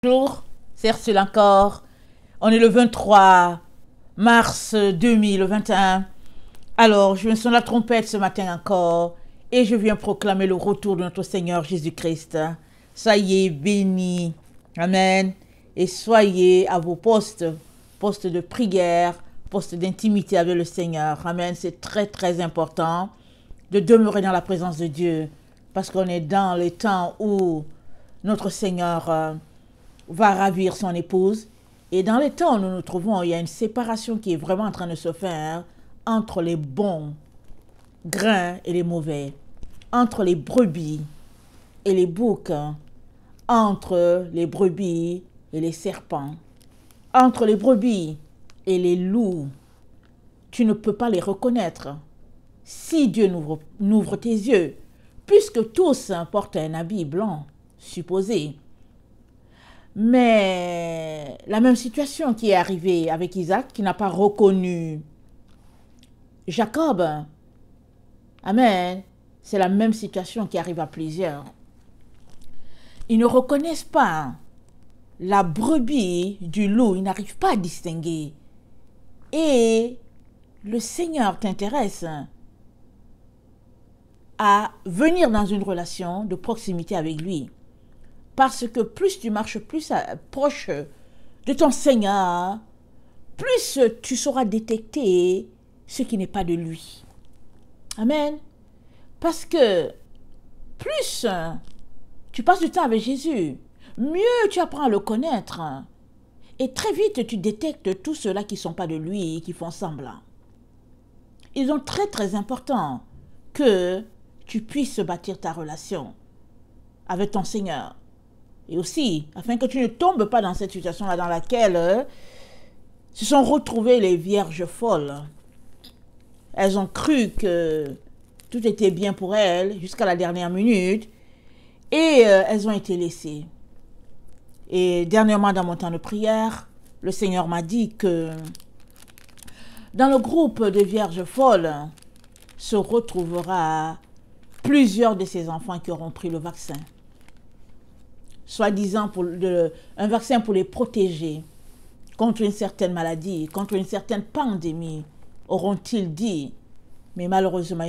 Bonjour, c'est Ursule encore. On est le 23 mars 2021. Alors, je me sonne la trompette ce matin encore et je viens proclamer le retour de notre Seigneur Jésus-Christ. Soyez bénis. Amen. Et soyez à vos postes de prière, postes d'intimité avec le Seigneur. Amen. C'est très, très important de demeurer dans la présence de Dieu parce qu'on est dans les temps où notre Seigneur va ravir son épouse. Et dans les temps où nous nous trouvons, il y a une séparation qui est vraiment en train de se faire entre les bons grains et les mauvais, entre les brebis et les boucs, entre les brebis et les serpents, entre les brebis et les loups. Tu ne peux pas les reconnaître si Dieu n'ouvre tes yeux, puisque tous portent un habit blanc, supposé. Mais la même situation qui est arrivée avec Isaac, qui n'a pas reconnu Jacob, amen, c'est la même situation qui arrive à plusieurs. Ils ne reconnaissent pas la brebis du loup, ils n'arrivent pas à distinguer. Et le Seigneur t'intéresse à venir dans une relation de proximité avec lui. Parce que plus tu marches plus proche de ton Seigneur, plus tu sauras détecter ce qui n'est pas de lui. Amen. Parce que plus tu passes du temps avec Jésus, mieux tu apprends à le connaître. Et très vite, tu détectes tous ceux-là qui ne sont pas de lui et qui font semblant. Il est très très important que tu puisses bâtir ta relation avec ton Seigneur. Et aussi, afin que tu ne tombes pas dans cette situation-là dans laquelle se sont retrouvées les vierges folles. Elles ont cru que tout était bien pour elles jusqu'à la dernière minute et elles ont été laissées. Et dernièrement, dans mon temps de prière, le Seigneur m'a dit que dans le groupe de vierges folles se retrouvera plusieurs de ces enfants qui auront pris le vaccin. Soi-disant un vaccin pour les protéger contre une certaine maladie, contre une certaine pandémie, auront-ils dit. Mais malheureusement,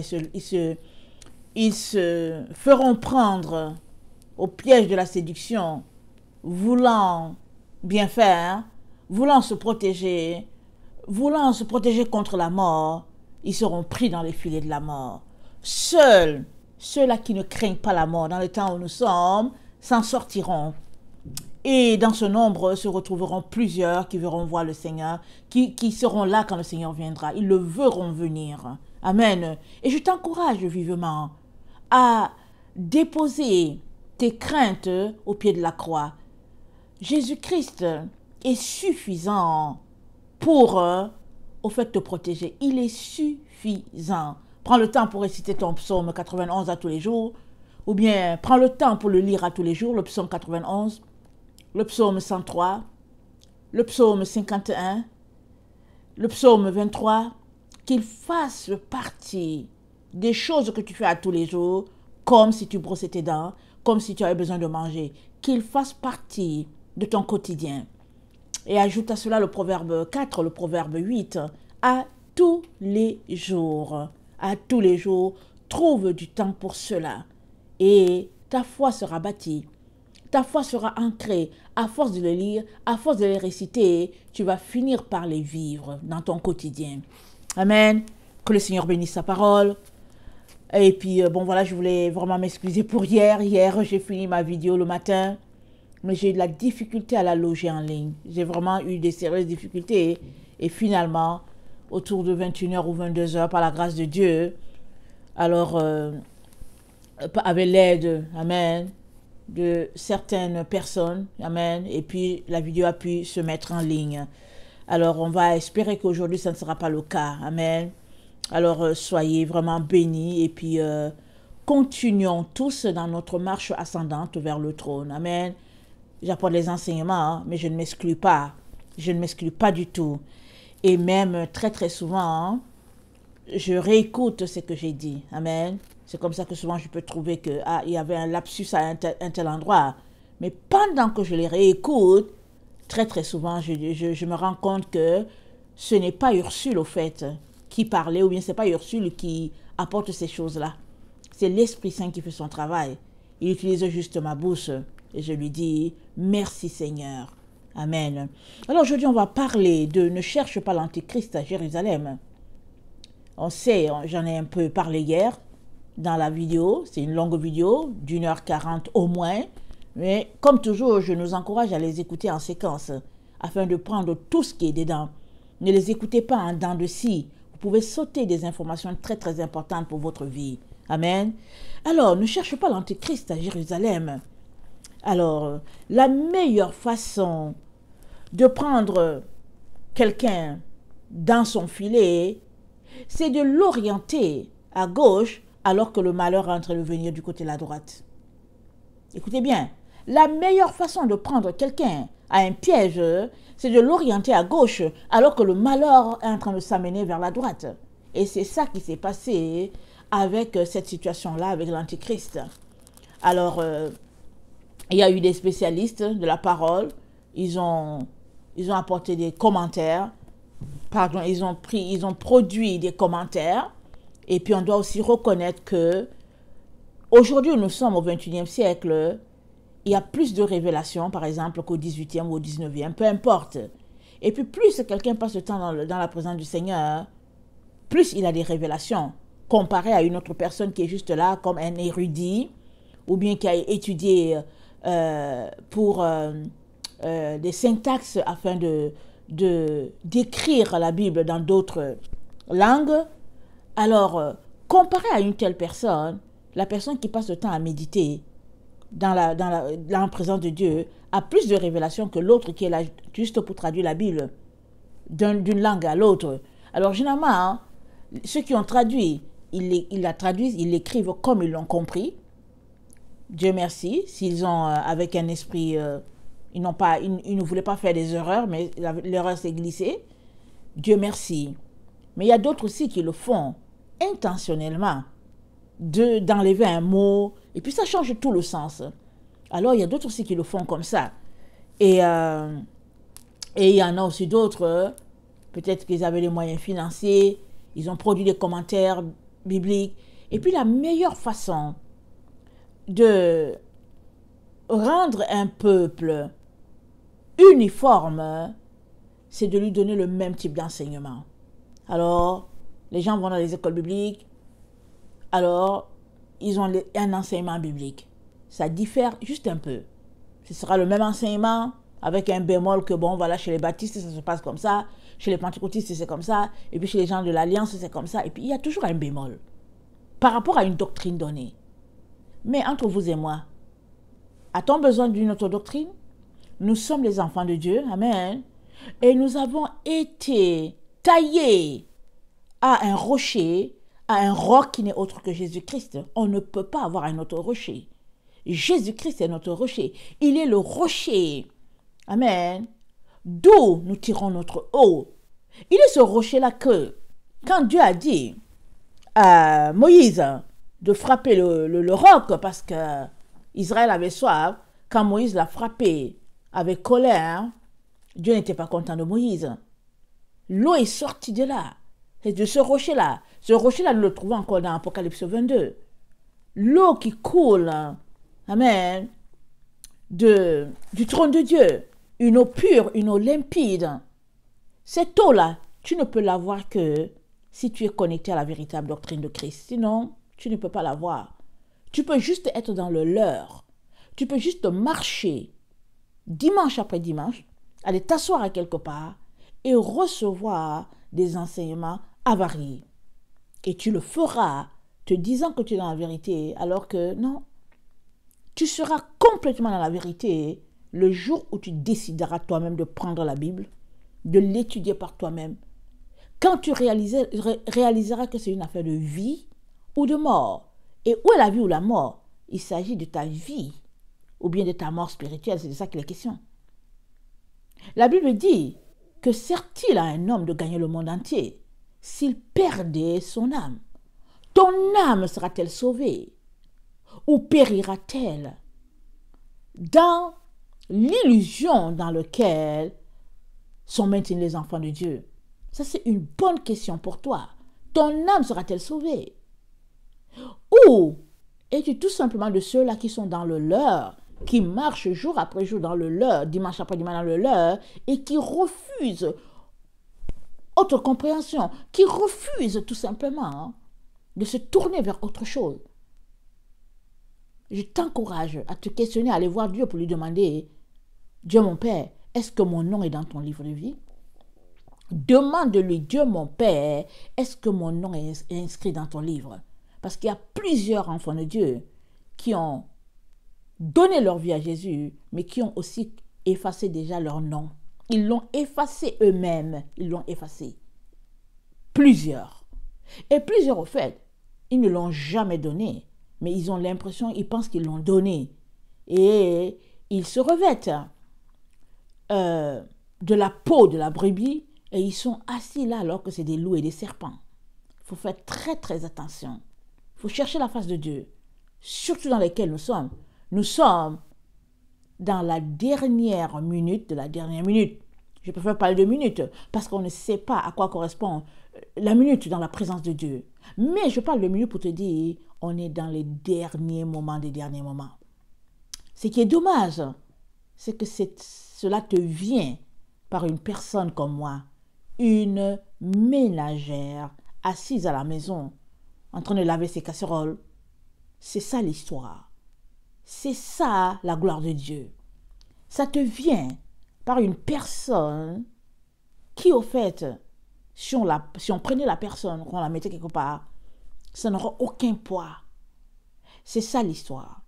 ils se feront prendre au piège de la séduction, voulant bien faire, voulant se protéger contre la mort. Ils seront pris dans les filets de la mort. Seuls ceux-là qui ne craignent pas la mort dans le temps où nous sommes s'en sortiront. Et dans ce nombre se retrouveront plusieurs qui verront voir le Seigneur, qui seront là quand le Seigneur viendra. Ils le verront venir. Amen. Et je t'encourage vivement à déposer tes craintes au pied de la croix. Jésus-Christ est suffisant pour, au fait, te protéger. Il est suffisant. Prends le temps pour réciter ton psaume 91 à tous les jours. Ou bien, prends le temps pour le lire à tous les jours, le psaume 91, le psaume 103, le psaume 51, le psaume 23, qu'il fasse partie des choses que tu fais à tous les jours, comme si tu brossais tes dents, comme si tu avais besoin de manger, qu'il fasse partie de ton quotidien. Et ajoute à cela le proverbe 4, le proverbe 8, à tous les jours, trouve du temps pour cela. Et ta foi sera bâtie, ta foi sera ancrée. À force de les lire, à force de les réciter, tu vas finir par les vivre dans ton quotidien. Amen. Que le Seigneur bénisse sa parole. Et puis, bon voilà, je voulais vraiment m'excuser pour hier. Hier, j'ai fini ma vidéo le matin, mais j'ai eu de la difficulté à la loger en ligne. J'ai vraiment eu des sérieuses difficultés. Et finalement, autour de 21h ou 22h, par la grâce de Dieu, alors, avec l'aide, amen, de certaines personnes, amen, et puis la vidéo a pu se mettre en ligne. Alors, on va espérer qu'aujourd'hui, ça ne sera pas le cas, amen. Alors, soyez vraiment bénis et puis continuons tous dans notre marche ascendante vers le trône, amen. J'apporte les enseignements, mais je ne m'exclus pas, du tout. Et même très très souvent, je réécoute ce que j'ai dit, amen. C'est comme ça que souvent je peux trouver que il y avait un lapsus à un tel endroit. Mais pendant que je les réécoute, très souvent, je me rends compte que ce n'est pas Ursule, au fait, qui parlait, ou bien ce n'est pas Ursule qui apporte ces choses-là. C'est l'Esprit Saint qui fait son travail. Il utilise juste ma bouche. Et je lui dis, merci Seigneur. Amen. Alors aujourd'hui, on va parler de ne cherche pas l'Antichrist à Jérusalem. On sait, j'en ai un peu parlé hier dans la vidéo. C'est une longue vidéo, d'1h40 au moins. Mais comme toujours, je nous encourage à les écouter en séquence afin de prendre tout ce qui est dedans. Ne les écoutez pas en dents de scie. Vous pouvez sauter des informations très importantes pour votre vie. Amen. Alors, ne cherche pas l'Antichrist à Jérusalem. Alors, la meilleure façon de prendre quelqu'un dans son filet, c'est de l'orienter à gauche alors que le malheur est en train de venir du côté de la droite. Écoutez bien, la meilleure façon de prendre quelqu'un à un piège, c'est de l'orienter à gauche alors que le malheur est en train de s'amener vers la droite. Et c'est ça qui s'est passé avec cette situation-là, avec l'Antichrist. Alors, il y a eu des spécialistes de la parole, ils ont apporté des commentaires, pardon, ils ont produit des commentaires, et puis on doit aussi reconnaître que aujourd'hui nous sommes au XXIe siècle, il y a plus de révélations, par exemple, qu'au XVIIIe ou au XIXe, peu importe. Et puis plus quelqu'un passe le temps dans la présence du Seigneur, plus il a des révélations, comparé à une autre personne qui est juste là comme un érudit, ou bien qui a étudié pour des syntaxes afin d'écrire la Bible dans d'autres langues. Alors, comparé à une telle personne, la personne qui passe le temps à méditer dans la présence de Dieu a plus de révélations que l'autre qui est là juste pour traduire la Bible d'une langue à l'autre. Alors, généralement, hein, ceux qui ont traduit, ils la traduisent, ils l'écrivent comme ils l'ont compris. Dieu merci, s'ils ont avec un esprit, ils ne voulaient pas faire des erreurs, mais l'erreur s'est glissée. Dieu merci. Mais il y a d'autres aussi qui le font intentionnellement, d'enlever un mot, et puis ça change tout le sens. Alors il y a d'autres aussi qui le font comme ça. Et il y en a aussi d'autres, peut-être qu'ils avaient les moyens financiers, ils ont produit des commentaires bibliques. Et puis la meilleure façon de rendre un peuple uniforme, c'est de lui donner le même type d'enseignement. Alors, les gens vont dans les écoles bibliques, alors ils ont un enseignement biblique. Ça diffère juste un peu. Ce sera le même enseignement avec un bémol que, bon, voilà, chez les baptistes, ça se passe comme ça, chez les pentecôtistes, c'est comme ça, et puis chez les gens de l'Alliance, c'est comme ça, et puis il y a toujours un bémol par rapport à une doctrine donnée. Mais entre vous et moi, a-t-on besoin d'une autre doctrine? Nous sommes les enfants de Dieu, amen, et nous avons été taillés à un rocher, à un roc qui n'est autre que Jésus-Christ. On ne peut pas avoir un autre rocher. Jésus-Christ est notre rocher. Il est le rocher. Amen. D'où nous tirons notre eau. Il est ce rocher-là que, quand Dieu a dit à Moïse de frapper le roc parce que Israël avait soif, quand Moïse l'a frappé avec colère, Dieu n'était pas content de Moïse. L'eau est sortie de là. C'est de ce rocher-là. Ce rocher-là, nous le trouvons encore dans Apocalypse 22. L'eau qui coule, amen, du trône de Dieu. Une eau pure, une eau limpide. Cette eau-là, tu ne peux l'avoir que si tu es connecté à la véritable doctrine de Christ. Sinon, tu ne peux pas l'avoir. Tu peux juste être dans le leurre. Tu peux juste marcher dimanche après dimanche, aller t'asseoir à quelque part et recevoir des enseignements avariés. Et tu le feras te disant que tu es dans la vérité, alors que non. Tu seras complètement dans la vérité le jour où tu décideras toi-même de prendre la Bible, de l'étudier par toi-même. Quand tu réaliseras que c'est une affaire de vie ou de mort. Et où est la vie ou la mort? Il s'agit de ta vie ou bien de ta mort spirituelle, c'est de ça qu'il est question. La Bible dit que sert-il à un homme de gagner le monde entier s'il perdait son âme? Ton âme sera-t-elle sauvée ou périra-t-elle? dans l'illusion dans laquelle sont maintenus les enfants de Dieu? Ça, c'est une bonne question pour toi. Ton âme sera-t-elle sauvée? Ou es-tu tout simplement de ceux-là qui sont dans le leur, qui marchent jour après jour dans le leur, dimanche après dimanche dans le leur, et qui refusent autre compréhension, qui refusent tout simplement de se tourner vers autre chose? Je t'encourage à te questionner, à aller voir Dieu pour lui demander, Dieu mon Père, est-ce que mon nom est dans ton livre de vie? Demande-lui, Dieu mon Père, est-ce que mon nom est inscrit dans ton livre? Parce qu'il y a plusieurs enfants de Dieu qui ont donné leur vie à Jésus, mais qui ont aussi effacé déjà leur nom. Ils l'ont effacé eux-mêmes, ils l'ont effacé. Plusieurs. Et plusieurs, au fait, ils ne l'ont jamais donné, mais ils ont l'impression, ils pensent qu'ils l'ont donné. Et ils se revêtent de la peau de la brebis et ils sont assis là alors que c'est des loups et des serpents. Il faut faire très très attention. Il faut chercher la face de Dieu, surtout dans lesquels nous sommes. Nous sommes dans la dernière minute de la dernière minute. Je préfère parler de minute parce qu'on ne sait pas à quoi correspond la minute dans la présence de Dieu. Mais je parle de minute pour te dire, on est dans les derniers moments des derniers moments. Ce qui est dommage, c'est que cela te vient par une personne comme moi, une ménagère assise à la maison, en train de laver ses casseroles. C'est ça l'histoire. C'est ça la gloire de Dieu. Ça te vient par une personne qui, au fait, si on prenait la personne, qu'on la mettait quelque part, ça n'aura aucun poids. C'est ça l'histoire.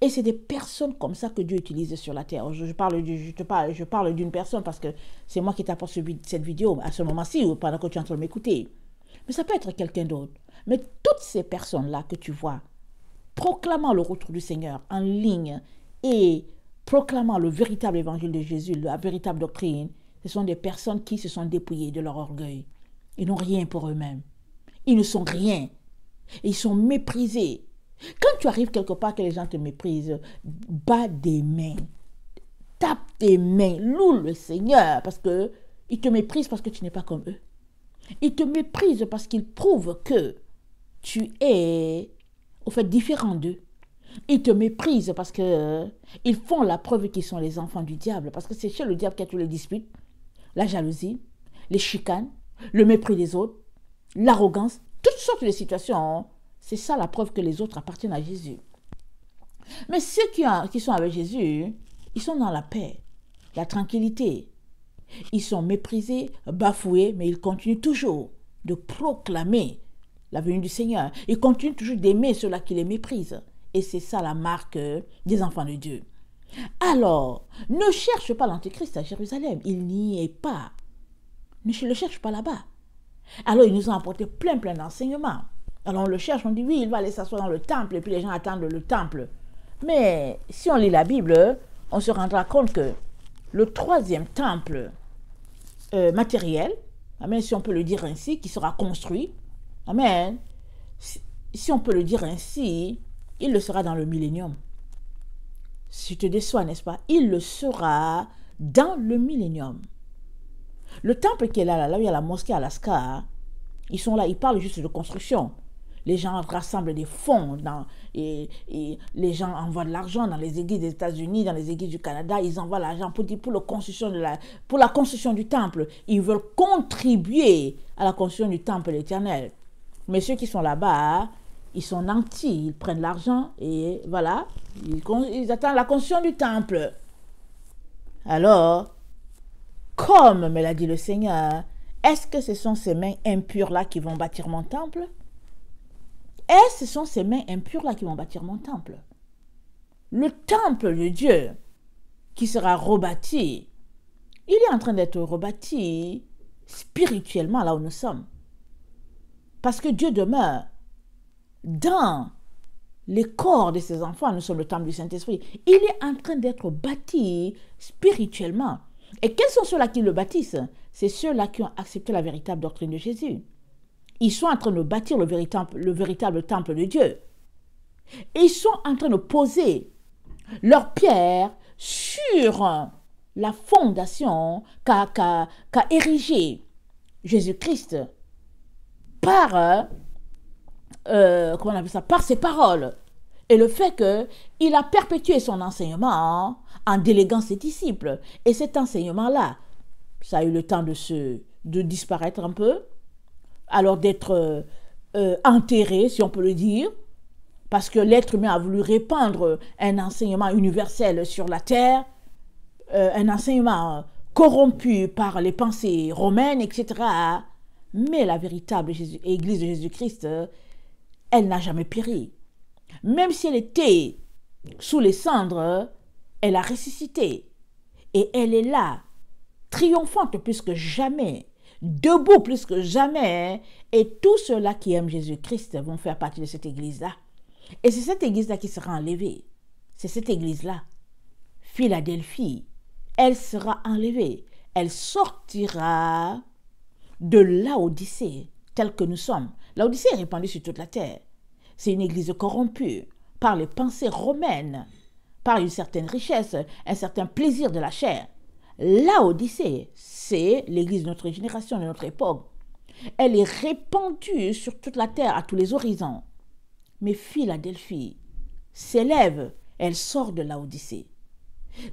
Et c'est des personnes comme ça que Dieu utilise sur la terre. Je parle d'une personne parce que c'est moi qui t'apporte cette vidéo à ce moment-ci ou pendant que tu es en train de m'écouter. Mais ça peut être quelqu'un d'autre. Mais toutes ces personnes-là que tu vois, proclamant le retour du Seigneur en ligne et proclamant le véritable évangile de Jésus, la véritable doctrine, ce sont des personnes qui se sont dépouillées de leur orgueil. Ils n'ont rien pour eux-mêmes. Ils ne sont rien. Et ils sont méprisés. Quand tu arrives quelque part que les gens te méprisent, bats des mains, tape tes mains, loue le Seigneur parce que ils te méprisent parce que tu n'es pas comme eux. Ils te méprisent parce qu'ils prouvent que tu es au fait différent d'eux. Ils te méprisent parce que ils font la preuve qu'ils sont les enfants du diable, parce que c'est chez le diable qu'il y a tous les disputes, la jalousie, les chicanes, le mépris des autres, l'arrogance, toutes sortes de situations. C'est ça la preuve que les autres appartiennent à Jésus. Mais ceux qui sont avec Jésus, ils sont dans la paix, la tranquillité. Ils sont méprisés, bafoués, mais ils continuent toujours de proclamer la venue du Seigneur. Ils continuent toujours d'aimer ceux-là qui les méprisent. Et c'est ça la marque des enfants de Dieu. Alors, ne cherche pas l'Antéchrist à Jérusalem. Il n'y est pas. Ne le cherche pas là-bas. Alors, ils nous ont apporté plein d'enseignements. Alors, on le cherche, on dit oui, il va aller s'asseoir dans le temple, et puis les gens attendent le temple. Mais si on lit la Bible, on se rendra compte que le troisième temple matériel, amen, si on peut le dire ainsi, qui sera construit, amen, si on peut le dire ainsi, il le sera dans le millénium. Si je te déçois, n'est-ce pas? Il le sera dans le millénium. Le temple qui est là où il y a la mosquée Alaska, ils sont là, ils parlent juste de construction. Les gens rassemblent des fonds et les gens envoient de l'argent dans les églises des États-Unis, dans les églises du Canada. Ils envoient l'argent pour la construction du temple. Ils veulent contribuer à la construction du temple éternel. Mais ceux qui sont là-bas, ils sont nantis. Ils prennent l'argent et voilà, ils attendent la construction du temple. Alors, comme me l'a dit le Seigneur, est-ce que ce sont ces mains impures-là qui vont bâtir mon temple? Et ce sont ces mains impures-là qui vont bâtir mon temple. Le temple de Dieu qui sera rebâti, il est en train d'être rebâti spirituellement là où nous sommes. Parce que Dieu demeure dans les corps de ses enfants. Nous sommes le temple du Saint-Esprit. Il est en train d'être bâti spirituellement. Et quels sont ceux-là qui le bâtissent? C'est ceux-là qui ont accepté la véritable doctrine de Jésus. Ils sont en train de bâtir le véritable temple de Dieu. Et ils sont en train de poser leur pierre sur la fondation qu'a érigée Jésus-Christ par, comment on appelle ça, par ses paroles. Et le fait qu'il a perpétué son enseignement en déléguant ses disciples. Et cet enseignement-là, ça a eu le temps de disparaître un peu, alors d'être enterré, si on peut le dire, parce que l'être humain a voulu répandre un enseignement universel sur la terre, un enseignement corrompu par les pensées romaines, etc. Mais la véritable Église de Jésus-Christ, elle n'a jamais péri. Même si elle était sous les cendres, elle a ressuscité. Et elle est là, triomphante plus que jamais, debout plus que jamais. Et tous ceux-là qui aiment Jésus-Christ vont faire partie de cette église-là. Et c'est cette église-là qui sera enlevée. C'est cette église-là. Philadelphie, elle sera enlevée. Elle sortira de Laodicée, telle que nous sommes. Laodicée est répandue sur toute la terre. C'est une église corrompue par les pensées romaines, par une certaine richesse, un certain plaisir de la chair. Laodicée, c'est l'église de notre génération, de notre époque. Elle est répandue sur toute la terre, à tous les horizons. Mais Philadelphie s'élève, elle sort de Laodicée.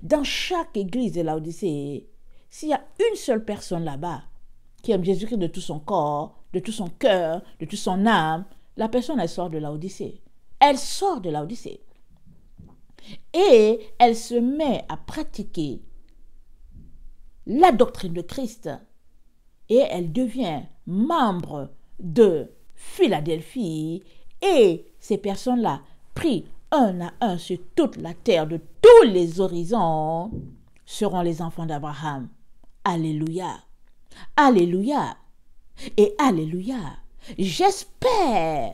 Dans chaque église de Laodicée, s'il y a une seule personne là-bas qui aime Jésus-Christ de tout son corps, de tout son cœur, de toute son âme, la personne, elle sort de Laodicée. Elle sort de Laodicée. Et elle se met à pratiquer la doctrine de Christ. Et elle devient membre de Philadelphie. Et ces personnes-là, pris un à un sur toute la terre, de tous les horizons, seront les enfants d'Abraham. Alléluia. Alléluia. Et alléluia. J'espère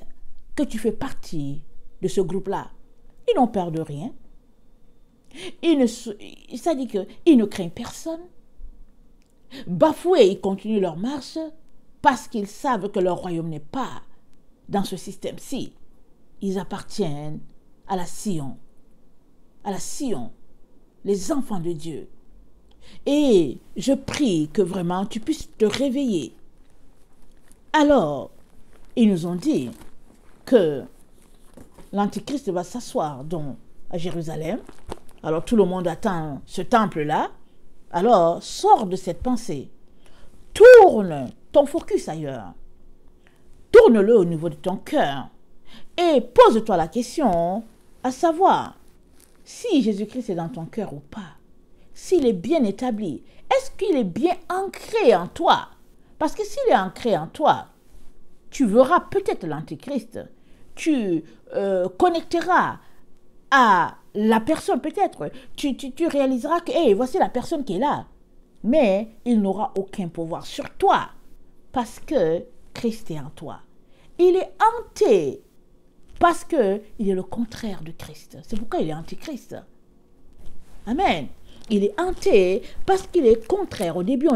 que tu fais partie de ce groupe-là. Ils n'ont peur de rien. Ça dit qu'ils ne craignent personne. Bafoués, ils continuent leur marche parce qu'ils savent que leur royaume n'est pas dans ce système-ci. Ils appartiennent à la Sion. À la Sion. Les enfants de Dieu. Et je prie que vraiment tu puisses te réveiller. Alors, ils nous ont dit que l'Antichrist va s'asseoir donc à Jérusalem. Alors tout le monde attend ce temple-là. Alors, sors de cette pensée. Tourne ton focus ailleurs. Tourne-le au niveau de ton cœur. Et pose-toi la question, à savoir, si Jésus-Christ est dans ton cœur ou pas. S'il est bien établi. Est-ce qu'il est bien ancré en toi? Parce que s'il est ancré en toi, tu verras peut-être l'Antichrist. Tu connecteras à la personne peut-être. Tu réaliseras que, hey, voici la personne qui est là. Mais il n'aura aucun pouvoir sur toi. Parce que Christ est en toi. Il est hanté. Parce qu'il est le contraire de Christ. C'est pourquoi il est antichrist. Amen. Il est hanté parce qu'il est contraire. Au début,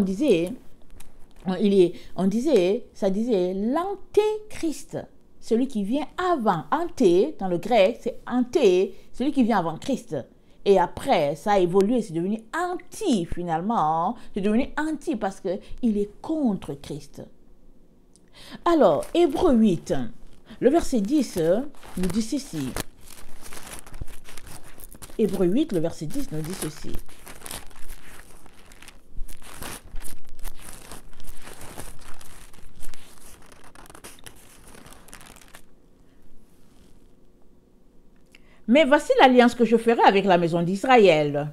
ça disait l'antéchrist, celui qui vient avant. Anté, dans le grec, c'est anté, celui qui vient avant Christ. Et après, ça a évolué, c'est devenu anti finalement. C'est devenu anti parce qu'il est contre Christ. Alors, Hébreux 8, le verset 10 nous dit ceci. Hébreux 8, le verset 10 nous dit ceci. Mais voici l'alliance que je ferai avec la maison d'Israël.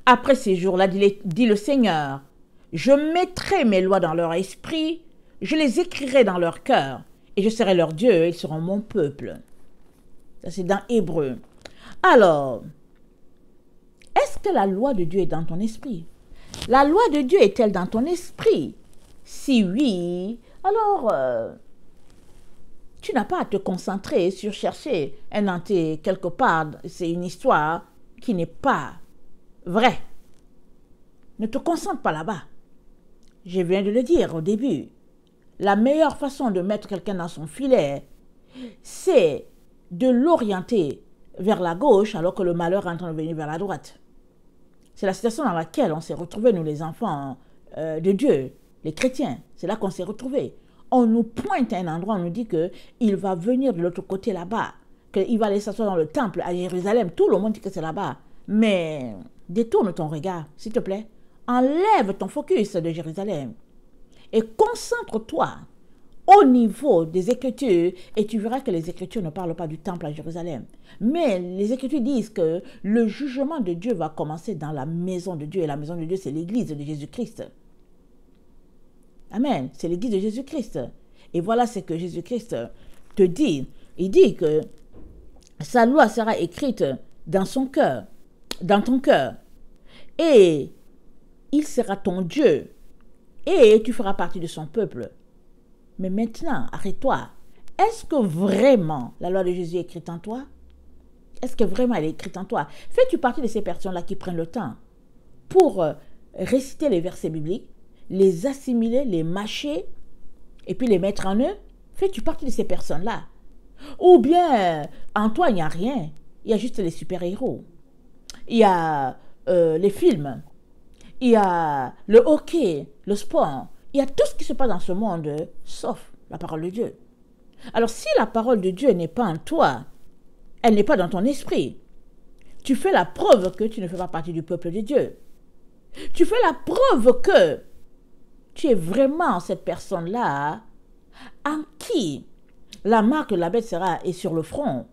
Après ces jours-là, dit le Seigneur, je mettrai mes lois dans leur esprit, je les écrirai dans leur cœur, et je serai leur Dieu, et ils seront mon peuple. Ça, c'est dans Hébreu. Alors, est-ce que la loi de Dieu est dans ton esprit? La loi de Dieu est-elle dans ton esprit? Si oui, alors tu n'as pas à te concentrer sur chercher un anté quelque part. C'est une histoire qui n'est pas vraie. Ne te concentre pas là-bas. Je viens de le dire au début. La meilleure façon de mettre quelqu'un dans son filet, c'est de l'orienter vers la gauche alors que le malheur est en train de venir vers la droite. C'est la situation dans laquelle on s'est retrouvés, nous les enfants de Dieu, les chrétiens. C'est là qu'on s'est retrouvés. On nous pointe à un endroit, on nous dit qu'il va venir de l'autre côté là-bas, qu'il va aller s'asseoir dans le temple à Jérusalem. Tout le monde dit que c'est là-bas. Mais détourne ton regard, s'il te plaît. Enlève ton focus de Jérusalem et concentre-toi au niveau des Écritures et tu verras que les Écritures ne parlent pas du temple à Jérusalem. Mais les Écritures disent que le jugement de Dieu va commencer dans la maison de Dieu et la maison de Dieu, c'est l'église de Jésus-Christ. Amen, c'est l'église de Jésus-Christ. Et voilà ce que Jésus-Christ te dit. Il dit que sa loi sera écrite dans son cœur, dans ton cœur. Et il sera ton Dieu. Et tu feras partie de son peuple. Mais maintenant, arrête-toi. Est-ce que vraiment la loi de Jésus est écrite en toi? Est-ce que vraiment elle est écrite en toi? Fais-tu partie de ces personnes-là qui prennent le temps pour réciter les versets bibliques, les assimiler, les mâcher, et puis les mettre en eux? Fais-tu partie de ces personnes-là? Ou bien, en toi, il n'y a rien. Il y a juste les super-héros. Il y a les films. Il y a le hockey, le sport. Il y a tout ce qui se passe dans ce monde, sauf la parole de Dieu. Alors, si la parole de Dieu n'est pas en toi, elle n'est pas dans ton esprit, tu fais la preuve que tu ne fais pas partie du peuple de Dieu. Tu fais la preuve que tu es vraiment cette personne-là en qui la marque de la bête est sur le front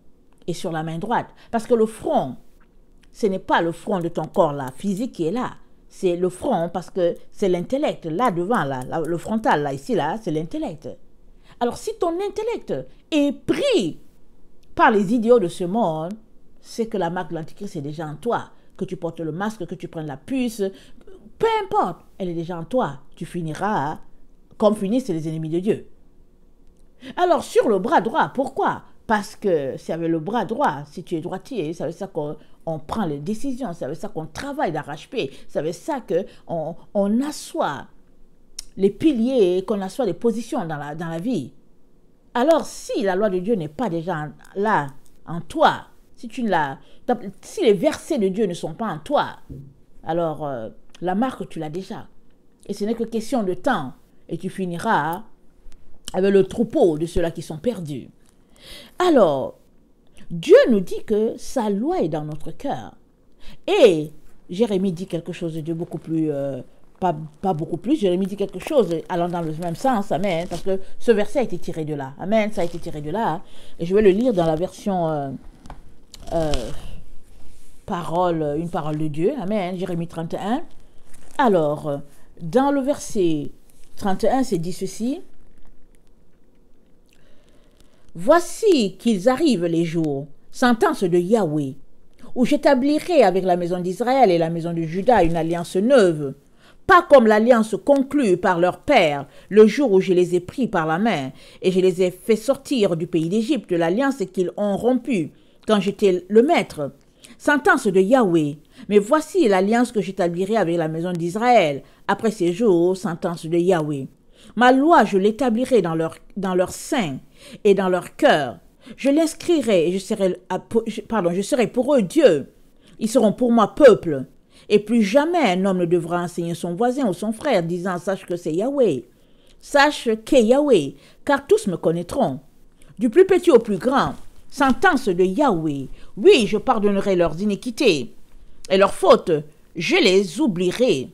et sur la main droite. Parce que le front, ce n'est pas le front de ton corps là, physique qui est là. C'est le front parce que c'est l'intellect. Là devant, là, le frontal, là, ici, là, c'est l'intellect. Alors si ton intellect est pris par les idiots de ce monde, c'est que la marque de l'Antichrist est déjà en toi. Que tu portes le masque, que tu prennes la puce, peu importe, elle est déjà en toi. Tu finiras comme finissent les ennemis de Dieu. Alors sur le bras droit, pourquoi? Parce que c'est avec le bras droit, si tu es droitier, ça veut dire qu'on prend les décisions, ça veut dire qu'on travaille d'arrache-pied, ça veut dire qu'on assoit les piliers, qu'on assoit les positions dans la vie. Alors si la loi de Dieu n'est pas déjà là, en toi, si les versets de Dieu ne sont pas en toi, alors la marque tu l'as déjà. Et ce n'est que question de temps, et tu finiras avec le troupeau de ceux-là qui sont perdus. Alors, Dieu nous dit que sa loi est dans notre cœur. Et Jérémie dit quelque chose de beaucoup plus, pas beaucoup plus, Jérémie dit quelque chose allant dans le même sens, amen, parce que ce verset a été tiré de là, amen, ça a été tiré de là, et je vais le lire dans la version une parole de Dieu, amen, Jérémie 31. Alors, dans le verset 31, c'est dit ceci: voici qu'ils arrivent les jours, sentence de Yahweh, où j'établirai avec la maison d'Israël et la maison de Juda une alliance neuve, pas comme l'alliance conclue par leur père le jour où je les ai pris par la main et je les ai fait sortir du pays d'Égypte, l'alliance qu'ils ont rompue quand j'étais le maître. Sentence de Yahweh, mais voici l'alliance que j'établirai avec la maison d'Israël après ces jours, sentence de Yahweh. Ma loi, je l'établirai dans leur sein et dans leur cœur. Je l'inscrirai et je serai pour eux Dieu. Ils seront pour moi peuple. Et plus jamais un homme ne devra enseigner son voisin ou son frère, disant: sache que c'est Yahweh. Sache qu'est Yahweh, car tous me connaîtront. Du plus petit au plus grand, sentence de Yahweh. Oui, je pardonnerai leurs iniquités. Et leurs fautes, je les oublierai.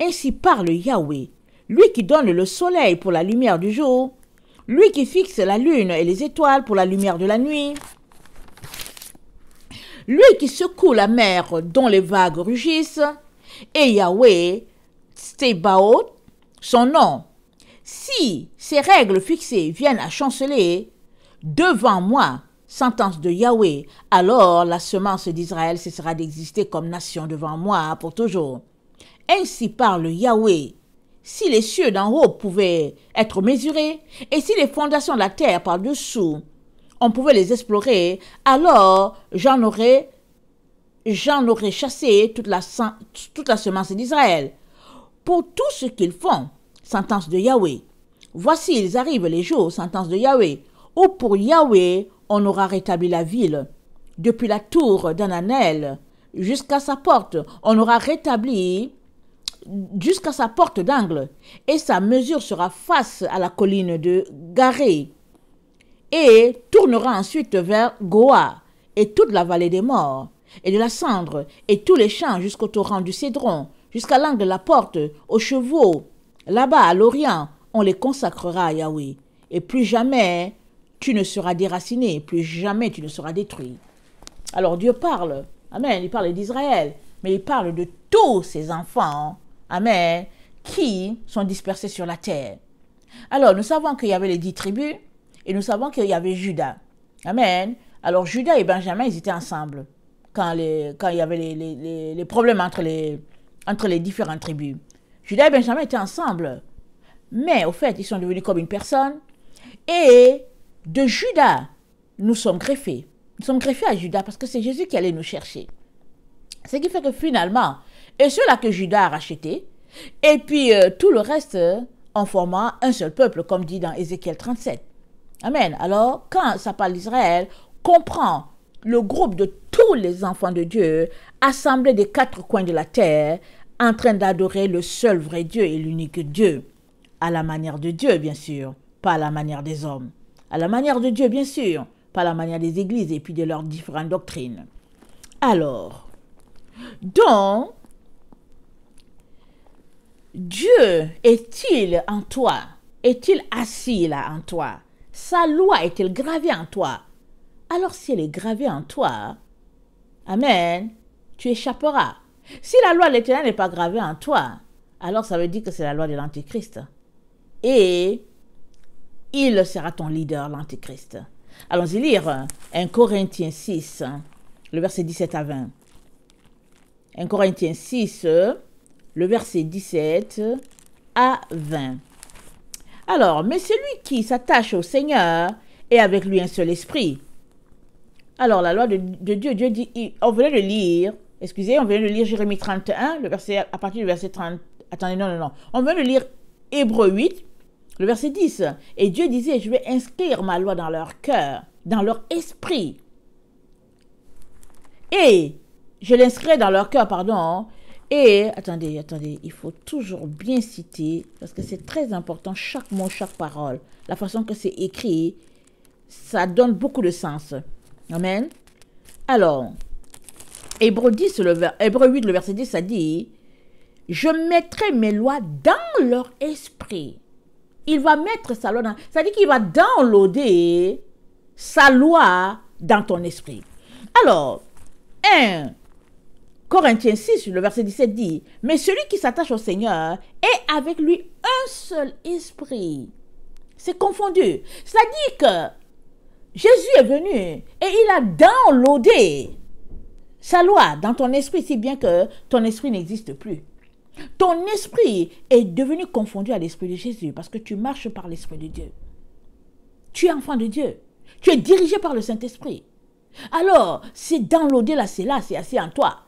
Ainsi parle Yahweh, lui qui donne le soleil pour la lumière du jour, lui qui fixe la lune et les étoiles pour la lumière de la nuit, lui qui secoue la mer dont les vagues rugissent, et Yahweh, Tsebaoth, son nom. Si ces règles fixées viennent à chanceler devant moi, sentence de Yahweh, alors la semence d'Israël cessera d'exister comme nation devant moi pour toujours. Ainsi parle Yahweh. Si les cieux d'en haut pouvaient être mesurés, et si les fondations de la terre par-dessous, on pouvait les explorer, alors j'en aurais chassé toute la semence d'Israël. Pour tout ce qu'ils font, sentence de Yahweh. Voici, ils arrivent les jours, sentence de Yahweh, où pour Yahweh, on aura rétabli la ville. Depuis la tour d'Ananel jusqu'à sa porte, on aura rétabli jusqu'à sa porte d'angle, et sa mesure sera face à la colline de Garé, et tournera ensuite vers Goa, et toute la vallée des morts, et de la cendre, et tous les champs jusqu'au torrent du Cédron, jusqu'à l'angle de la porte, aux chevaux. Là-bas, à l'Orient, on les consacrera à Yahweh, et plus jamais tu ne seras déraciné, plus jamais tu ne seras détruit. Alors Dieu parle, amen, il parle d'Israël, mais il parle de tous ses enfants, amen, qui sont dispersés sur la terre. Alors nous savons qu'il y avait les 10 tribus, et nous savons qu'il y avait Juda, amen. Alors Juda et Benjamin, ils étaient ensemble, quand il y avait les problèmes entre les différentes tribus. Juda et Benjamin étaient ensemble, mais au fait, ils sont devenus comme une personne, et de Juda, nous sommes greffés. Nous sommes greffés à Juda parce que c'est Jésus qui allait nous chercher. Ce qui fait que finalement, et ceux-là que Juda a rachetés, et puis tout le reste en formant un seul peuple, comme dit dans Ézéchiel 37. Amen. Alors, quand ça parle d'Israël, comprend le groupe de tous les enfants de Dieu, assemblés des 4 coins de la terre, en train d'adorer le seul vrai Dieu et l'unique Dieu. À la manière de Dieu, bien sûr, pas à la manière des hommes. À la manière de Dieu, bien sûr, pas à la manière des églises et puis de leurs différentes doctrines. Alors, donc, Dieu est-il en toi? Est-il assis là en toi? Sa loi est-elle gravée en toi? Alors si elle est gravée en toi, amen, tu échapperas. Si la loi de l'Éternel n'est pas gravée en toi, alors ça veut dire que c'est la loi de l'Antéchrist. Et il sera ton leader, l'Antéchrist. Allons-y lire 1 Corinthiens 6, le verset 17 à 20. 1 Corinthiens 6, le verset 17 à 20. Alors, mais celui qui s'attache au Seigneur est avec lui un seul esprit. Alors, la loi de Dieu, Dieu dit, on venait de lire, on venait de lire Jérémie 31, le verset, à partir du verset 30, attendez, non, on venait de lire Hébreux 8, le verset 10, et Dieu disait, je vais inscrire ma loi dans leur cœur, dans leur esprit, et je l'inscrirai dans leur cœur, et, attendez, il faut toujours bien citer, parce que c'est très important, chaque mot, chaque parole, la façon que c'est écrit, ça donne beaucoup de sens. Amen. Alors, Hébreux 8, le verset 10, ça dit, je mettrai mes lois dans leur esprit. Il va mettre sa loi dans... Ça dit qu'il va downloader sa loi dans ton esprit. Alors, 1 Corinthiens 6, le verset 17 dit, mais celui qui s'attache au Seigneur est avec lui un seul esprit. C'est confondu. C'est-à-dire que Jésus est venu et il a downloadé sa loi dans ton esprit, si bien que ton esprit n'existe plus. Ton esprit est devenu confondu à l'esprit de Jésus parce que tu marches par l'esprit de Dieu. Tu es enfant de Dieu. Tu es dirigé par le Saint-Esprit. Alors, c'est downloadé là, c'est assis en toi.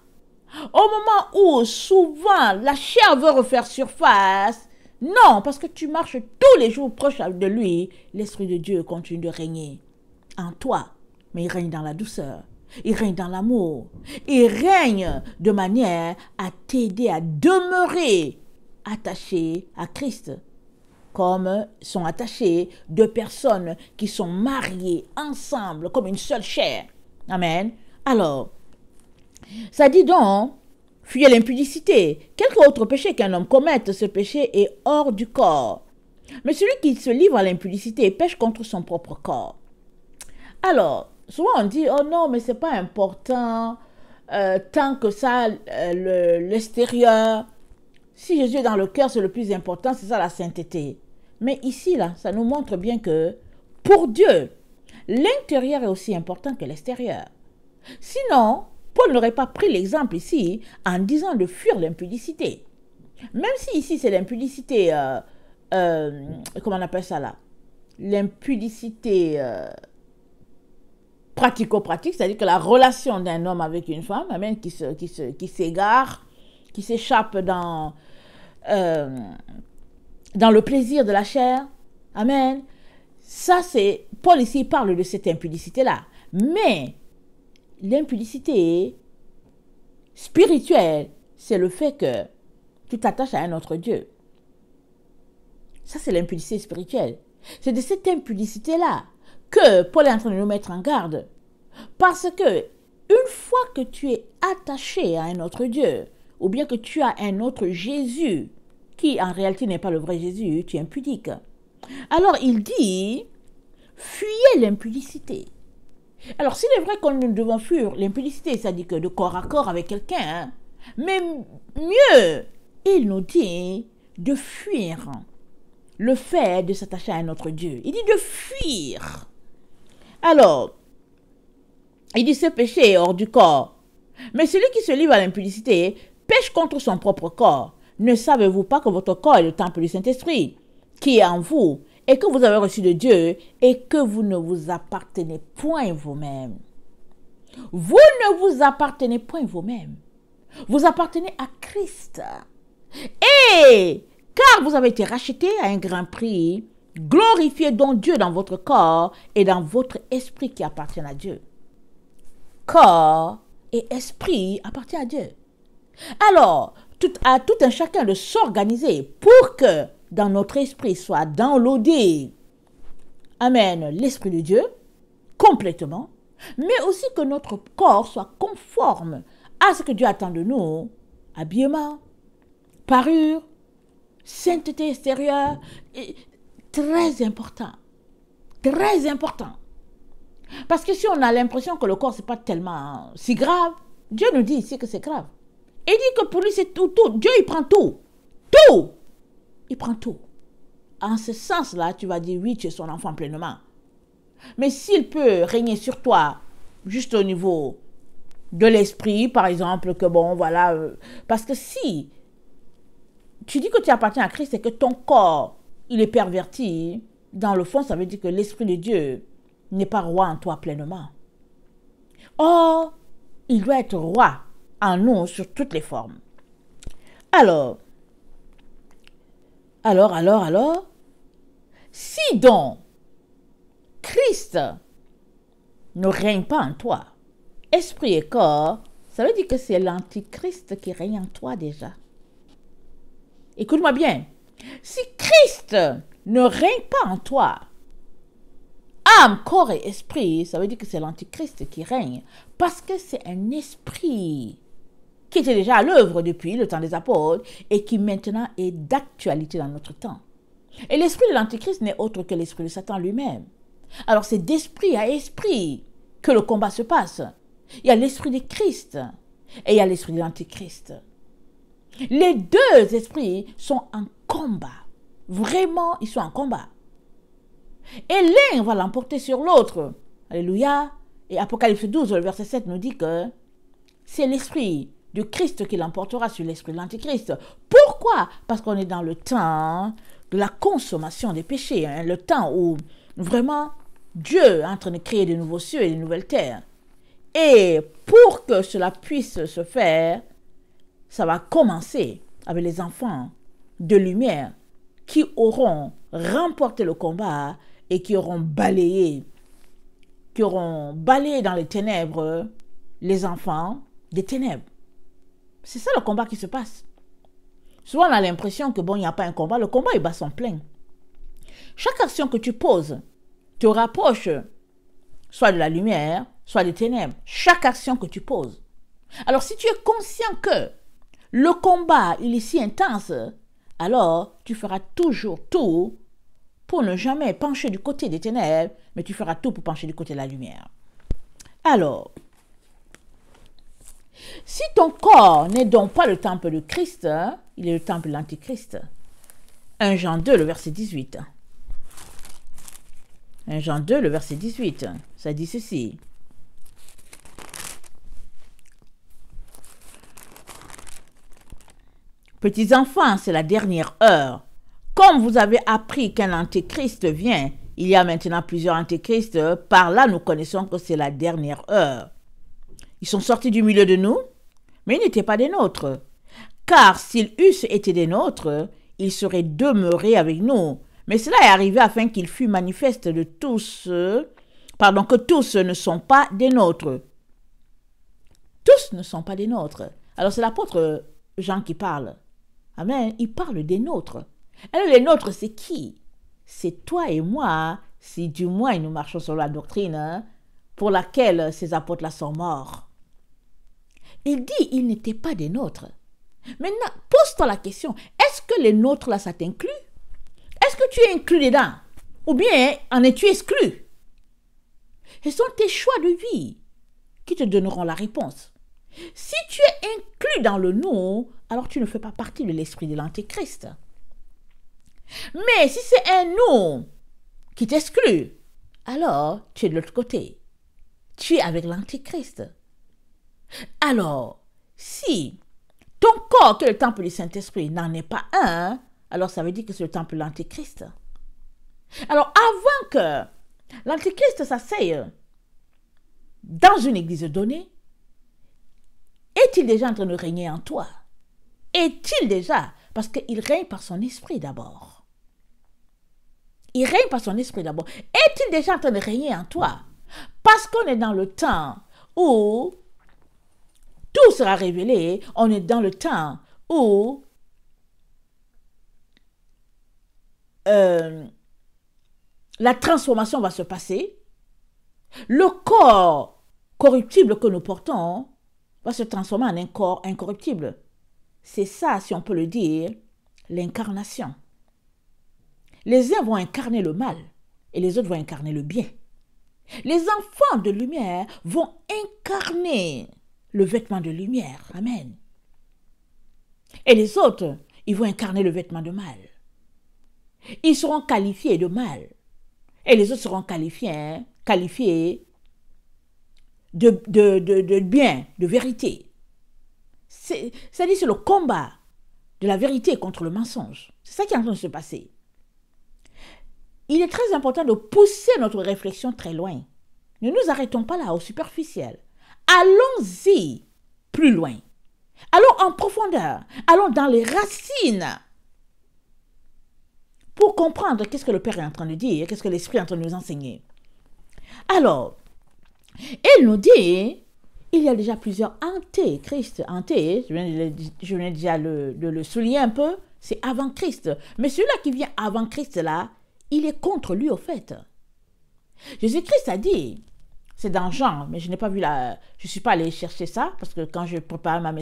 Au moment où souvent la chair veut refaire surface, non, parce que tu marches tous les jours proche de lui, l'Esprit de Dieu continue de régner en toi. Mais il règne dans la douceur, il règne dans l'amour, il règne de manière à t'aider à demeurer attaché à Christ, comme sont attachées 2 personnes qui sont mariées ensemble comme une seule chair. Amen. Alors, ça dit donc, fuyez l'impudicité. Quelque autre péché qu'un homme commette, ce péché est hors du corps. Mais celui qui se livre à l'impudicité pêche contre son propre corps. Alors, souvent on dit, oh non, mais c'est pas important, tant que ça, l'extérieur. Si Jésus est dans le cœur, c'est le plus important, c'est ça la sainteté. Mais ici, là, ça nous montre bien que, pour Dieu, l'intérieur est aussi important que l'extérieur. Sinon, Paul n'aurait pas pris l'exemple ici en disant de fuir l'impudicité. Même si ici c'est l'impudicité, comment on appelle ça là? L'impudicité pratico-pratique, c'est-à-dire que la relation d'un homme avec une femme, amen, qui s'égare, qui s'échappe dans le plaisir de la chair, amen. Ça, c'est... Paul ici parle de cette impudicité-là. Mais l'impudicité spirituelle, c'est le fait que tu t'attaches à un autre Dieu. Ça, c'est l'impudicité spirituelle. C'est de cette impudicité-là que Paul est en train de nous mettre en garde. Parce que une fois que tu es attaché à un autre Dieu, ou bien que tu as un autre Jésus, qui en réalité n'est pas le vrai Jésus, tu es impudique. Alors il dit, fuyez l'impudicité. Alors s'il est vrai que nous devons fuir l'impudicité, c'est-à-dire que de corps à corps avec quelqu'un, mais mieux, il nous dit de fuir le fait de s'attacher à un autre Dieu. Il dit de fuir. Alors, il dit ce péché est hors du corps. Mais celui qui se livre à l'impudicité pêche contre son propre corps. Ne savez-vous pas que votre corps est le temple du Saint-Esprit, qui est en vous, et que vous avez reçu de Dieu, et que vous ne vous appartenez point vous-même. Vous ne vous appartenez point vous-même. Vous appartenez à Christ. Et car vous avez été rachetés à un grand prix, glorifiez donc Dieu dans votre corps et dans votre esprit qui appartient à Dieu. Corps et esprit appartiennent à Dieu. Alors, à tout un chacun de s'organiser pour que dans notre esprit soit downloadé, amen, l'esprit de Dieu, complètement, mais aussi que notre corps soit conforme à ce que Dieu attend de nous, habillement, parure, sainteté extérieure, très important. Très important. Parce que si on a l'impression que le corps, c'est pas tellement si grave, Dieu nous dit ici que c'est grave. Il dit que pour lui, c'est tout. Dieu, il prend tout. Tout. Il prend tout. En ce sens-là, tu vas dire, oui, tu es son enfant pleinement. Mais s'il peut régner sur toi, juste au niveau de l'esprit, par exemple, que bon, voilà, parce que si tu dis que tu appartiens à Christ et que ton corps, il est perverti, dans le fond, ça veut dire que l'Esprit de Dieu n'est pas roi en toi pleinement. Or, il doit être roi en nous sur toutes les formes. Alors, si donc Christ ne règne pas en toi, esprit et corps, ça veut dire que c'est l'antichrist qui règne en toi déjà. Écoute-moi bien. Si Christ ne règne pas en toi, âme, corps et esprit, ça veut dire que c'est l'antichrist qui règne. Parce que c'est un esprit qui était déjà à l'œuvre depuis le temps des apôtres et qui maintenant est d'actualité dans notre temps. Et l'esprit de l'antichrist n'est autre que l'esprit de Satan lui-même. Alors c'est d'esprit à esprit que le combat se passe. Il y a l'esprit de Christ et il y a l'esprit de l'antichrist. Les deux esprits sont en combat. Vraiment, ils sont en combat. Et l'un va l'emporter sur l'autre. Alléluia. Et Apocalypse 12, le verset 7 nous dit que c'est l'esprit de Christ qui l'emportera sur l'esprit de l'antichrist. Pourquoi? Parce qu'on est dans le temps de la consommation des péchés. Le temps où vraiment Dieu est en train de créer de nouveaux cieux et de nouvelles terres. Et pour que cela puisse se faire, ça va commencer avec les enfants de lumière qui auront remporté le combat et qui auront balayé dans les ténèbres les enfants des ténèbres. C'est ça le combat qui se passe. Souvent on a l'impression que bon, il n'y a pas un combat. Le combat, il bat son plein. Chaque action que tu poses te rapproche soit de la lumière, soit des ténèbres. Chaque action que tu poses. Alors si tu es conscient que le combat, il est si intense, alors tu feras toujours tout pour ne jamais pencher du côté des ténèbres, mais tu feras tout pour pencher du côté de la lumière. Alors, si ton corps n'est donc pas le temple de Christ, il est le temple de l'antichrist. 1 Jean 2, le verset 18. 1 Jean 2, le verset 18, ça dit ceci. Petits enfants, c'est la dernière heure. Comme vous avez appris qu'un antéchrist vient, il y a maintenant plusieurs antéchrists, par là nous connaissons que c'est la dernière heure. Ils sont sortis du milieu de nous, mais ils n'étaient pas des nôtres. Car s'ils eussent été des nôtres, ils seraient demeurés avec nous. Mais cela est arrivé afin qu'il fût manifeste de tous, que tous ne sont pas des nôtres. Tous ne sont pas des nôtres. Alors c'est l'apôtre Jean qui parle. Amen. Il parle des nôtres. Alors les nôtres, c'est qui? C'est toi et moi, si du moins nous marchons sur la doctrine pour laquelle ces apôtres-là sont morts. Il dit, ils n'étaient pas des nôtres. Maintenant, pose-toi la question, est-ce que les nôtres, là, ça t'inclut? Est-ce que tu es inclus dedans? Ou bien en es-tu exclu? Ce sont tes choix de vie qui te donneront la réponse. Si tu es inclus dans le nous, alors tu ne fais pas partie de l'esprit de l'Antéchrist. Mais si c'est un nous qui t'exclut, alors tu es de l'autre côté. Tu es avec l'Antéchrist. Alors, si ton corps, qui est le temple du Saint-Esprit, n'en est pas un, alors ça veut dire que c'est le temple de l'Antéchrist. Alors, avant que l'Antéchrist s'asseye dans une église donnée, est-il déjà en train de régner en toi? Est-il déjà? Parce qu'il règne par son esprit d'abord. Il règne par son esprit d'abord. Est-il déjà en train de régner en toi? Parce qu'on est dans le temps où tout sera révélé. On est dans le temps où la transformation va se passer. Le corps corruptible que nous portons va se transformer en un corps incorruptible. C'est ça, si on peut le dire, l'incarnation. Les uns vont incarner le mal et les autres vont incarner le bien. Les enfants de lumière vont incarner le vêtement de lumière. Amen. Et les autres, ils vont incarner le vêtement de mal. Ils seront qualifiés de mal. Et les autres seront qualifiés de bien, de vérité. C'est-à-dire c'est le combat de la vérité contre le mensonge. C'est ça qui est en train de se passer. Il est très important de pousser notre réflexion très loin. Ne nous arrêtons pas là, au superficiel. Allons-y plus loin. Allons en profondeur. Allons dans les racines pour comprendre qu'est-ce que le Père est en train de dire, qu'est-ce que l'Esprit est en train de nous enseigner. Alors, il nous dit, il y a déjà plusieurs antéchrists. Je viens déjà de le souligner un peu, c'est avant Christ. Mais celui-là qui vient avant Christ, là, il est contre lui au fait. Jésus-Christ a dit, c'est dans Jean, mais je n'ai pas vu je ne suis pas allé chercher ça, parce que quand je préparais ma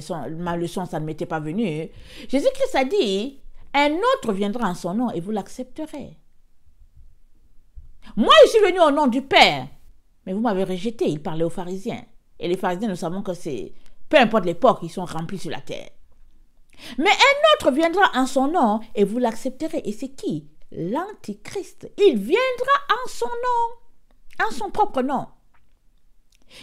leçon, ça ne m'était pas venu. Jésus-Christ a dit, un autre viendra en son nom et vous l'accepterez. Moi, je suis venu au nom du Père, mais vous m'avez rejeté. Il parlait aux pharisiens. Et les pharisiens, nous savons que c'est, peu importe l'époque, ils sont remplis sur la terre. Mais un autre viendra en son nom et vous l'accepterez. Et c'est qui? L'Antichrist. Il viendra en son nom, en son propre nom.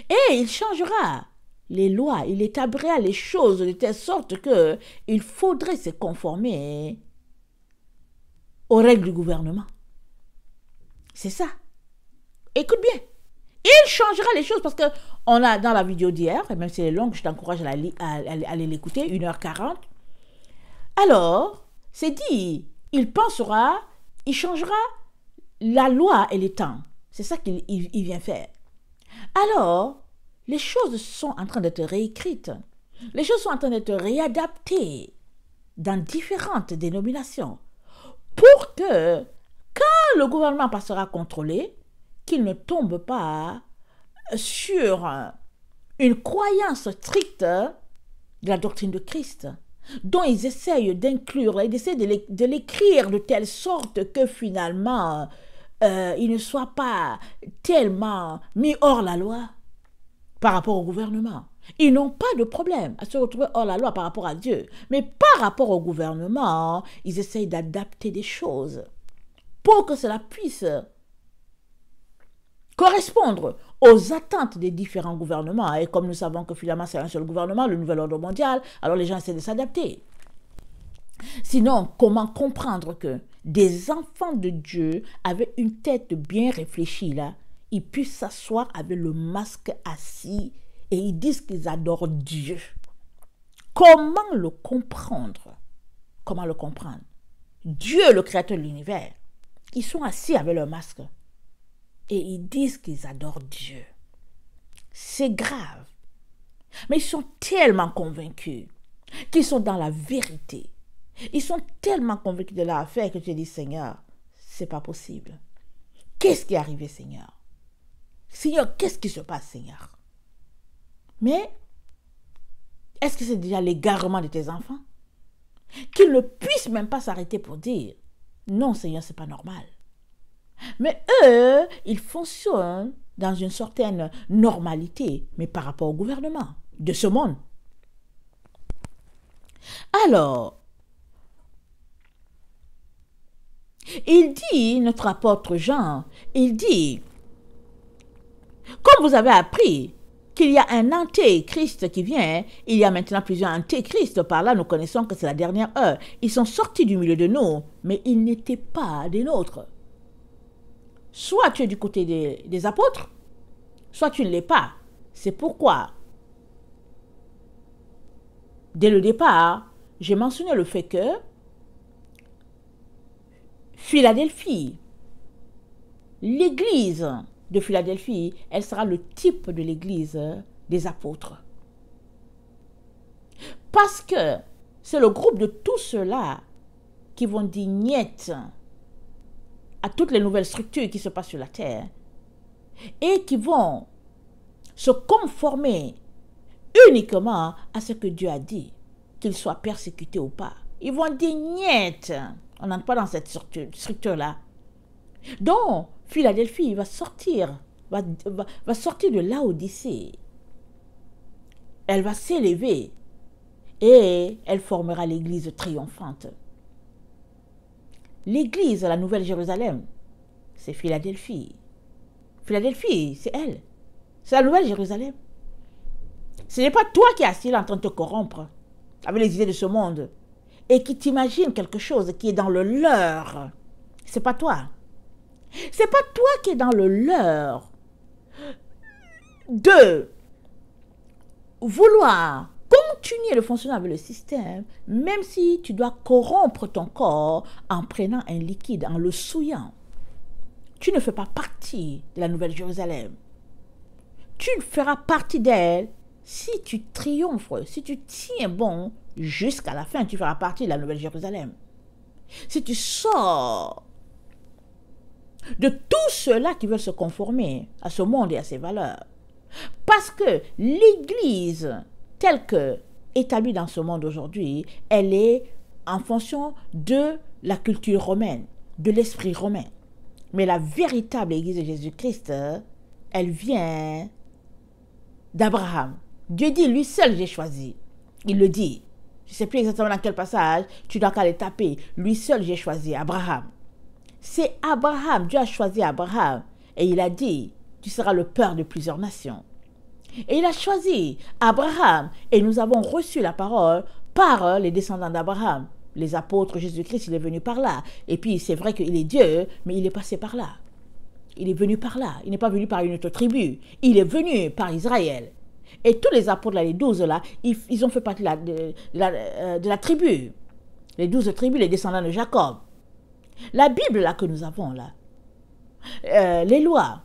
Et il changera les lois, il établira les choses de telle sorte que il faudrait se conformer aux règles du gouvernement. C'est ça. Écoute bien. Il changera les choses parce que on a dans la vidéo d'hier, et même si elle est longue, je t'encourage à aller l'écouter, 1h40. Alors, c'est dit, il pensera, il changera la loi et les temps. C'est ça qu'il vient faire. Alors, les choses sont en train d'être réécrites. Les choses sont en train d'être réadaptées dans différentes dénominations pour que, quand le gouvernement passera à contrôler, qu'il ne tombe pas sur une croyance stricte de la doctrine de Christ, dont ils essayent d'inclure, ils essayent de l'écrire de telle sorte que finalement, il ne soit pas tellement mis hors la loi par rapport au gouvernement. Ils n'ont pas de problème à se retrouver hors la loi par rapport à Dieu. Mais par rapport au gouvernement, ils essayent d'adapter des choses pour que cela puisse correspondre aux attentes des différents gouvernements. Et comme nous savons que finalement c'est un seul gouvernement, le nouvel ordre mondial, alors les gens essaient de s'adapter. Sinon, comment comprendre que des enfants de Dieu avec une tête bien réfléchie là, ils puissent s'asseoir avec le masque assis et ils disent qu'ils adorent Dieu? Comment le comprendre? Comment le comprendre? Dieu, le créateur de l'univers, Ils sont assis avec leur masque et ils disent qu'ils adorent Dieu. C'est grave. Mais ils sont tellement convaincus qu'ils sont dans la vérité. Ils sont tellement convaincus de leur affaire que tu dis, Seigneur, c'est pas possible. Qu'est-ce qui est arrivé, Seigneur? Seigneur, qu'est-ce qui se passe, Seigneur? Mais, est-ce que c'est déjà l'égarement de tes enfants? Qu'ils ne puissent même pas s'arrêter pour dire, non, Seigneur, c'est pas normal. Mais eux, ils fonctionnent dans une certaine normalité, mais par rapport au gouvernement de ce monde. Alors, il dit, notre apôtre Jean, il dit, comme vous avez appris qu'il y a un antéchrist qui vient, il y a maintenant plusieurs antéchrists, par là nous connaissons que c'est la dernière heure. Ils sont sortis du milieu de nous, mais ils n'étaient pas des nôtres. Soit tu es du côté des apôtres, soit tu ne l'es pas. C'est pourquoi, dès le départ, j'ai mentionné le fait que Philadelphie, l'église de Philadelphie, elle sera le type de l'église des apôtres. Parce que c'est le groupe de tous ceux-là qui vont dire niet à toutes les nouvelles structures qui se passent sur la terre et qui vont se conformer uniquement à ce que Dieu a dit, qu'ils soient persécutés ou pas. Ils vont dire niet. On n'entre pas dans cette structure-là. Donc, Philadelphie va sortir de Laodicée. Elle va s'élever et elle formera l'église triomphante. L'église à la Nouvelle Jérusalem, c'est Philadelphie. Philadelphie, c'est elle. C'est la Nouvelle Jérusalem. Ce n'est pas toi qui es assis là en train de te corrompre avec les idées de ce monde et qui t'imagine quelque chose qui est dans le leur. C'est pas toi. C'est pas toi qui es dans le leur de vouloir continuer de fonctionner avec le système, même si tu dois corrompre ton corps en prenant un liquide, en le souillant. Tu ne fais pas partie de la Nouvelle Jérusalem. Tu feras partie d'elle si tu triomphes, si tu tiens bon jusqu'à la fin, tu feras partie de la Nouvelle Jérusalem. Si tu sors de tous ceux-là qui veulent se conformer à ce monde et à ses valeurs, parce que l'Église, telle que établie dans ce monde aujourd'hui, elle est en fonction de la culture romaine, de l'esprit romain. Mais la véritable Église de Jésus-Christ, elle vient d'Abraham. Dieu dit, lui seul j'ai choisi. Il le dit. Je ne sais plus exactement dans quel passage, tu dois qu'à les taper. Lui seul j'ai choisi, Abraham. C'est Abraham, Dieu a choisi Abraham. Et il a dit, tu seras le père de plusieurs nations. Et il a choisi Abraham. Et nous avons reçu la parole par les descendants d'Abraham. Les apôtres, Jésus-Christ, il est venu par là. Et puis c'est vrai qu'il est Dieu, mais il est passé par là. Il est venu par là. Il n'est pas venu par une autre tribu. Il est venu par Israël. Et tous les apôtres, là, les 12 là, ils ont fait partie de la tribu. Les 12 tribus, les descendants de Jacob. La Bible là que nous avons là, les lois,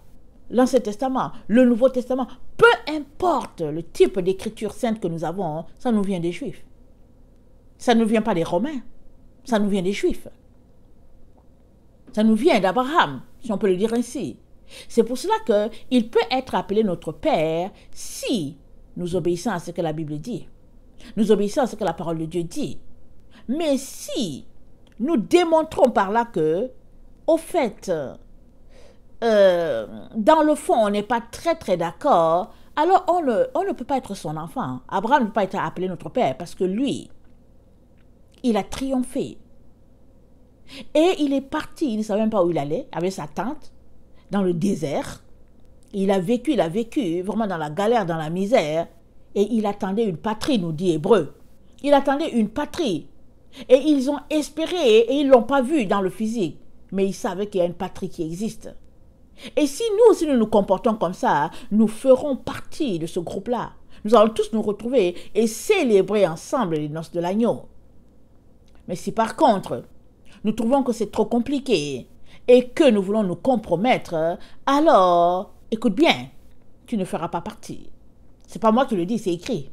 l'Ancien Testament, le Nouveau Testament, peu importe le type d'écriture sainte que nous avons, ça nous vient des Juifs. Ça ne vient pas des Romains, ça nous vient des Juifs. Ça nous vient d'Abraham, si on peut le dire ainsi. C'est pour cela qu'il peut être appelé notre Père si nous obéissons à ce que la Bible dit. Nous obéissons à ce que la parole de Dieu dit. Mais si nous démontrons par là que, au fait, dans le fond, on n'est pas très d'accord, alors on ne peut pas être son enfant. Abraham ne peut pas être appelé notre Père parce que lui, il a triomphé. Et il est parti, il ne savait même pas où il allait, avec sa tante, dans le désert. Il a vécu vraiment dans la galère, dans la misère. Et il attendait une patrie, nous dit Hébreu. Il attendait une patrie. Et ils ont espéré, et ils ne l'ont pas vu dans le physique. Mais ils savaient qu'il y a une patrie qui existe. Et si nous nous comportons comme ça, nous ferons partie de ce groupe-là. Nous allons tous nous retrouver et célébrer ensemble les noces de l'agneau. Mais si par contre, nous trouvons que c'est trop compliqué, et que nous voulons nous compromettre, alors, écoute bien, tu ne feras pas partie. C'est pas moi qui le dis, c'est écrit.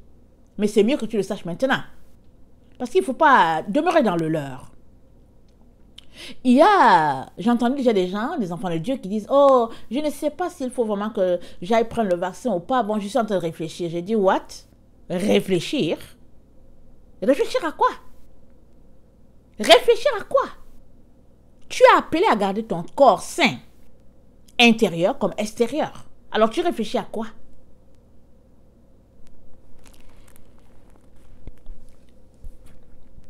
Mais c'est mieux que tu le saches maintenant. Parce qu'il ne faut pas demeurer dans le leurre. J'ai entendu déjà des gens, des enfants de Dieu qui disent, oh, je ne sais pas s'il faut vraiment que j'aille prendre le vaccin ou pas. Bon, je suis en train de réfléchir. J'ai dit, what? Réfléchir? Réfléchir à quoi? Réfléchir à quoi? Tu es appelé à garder ton corps sain, intérieur comme extérieur. Alors tu réfléchis à quoi?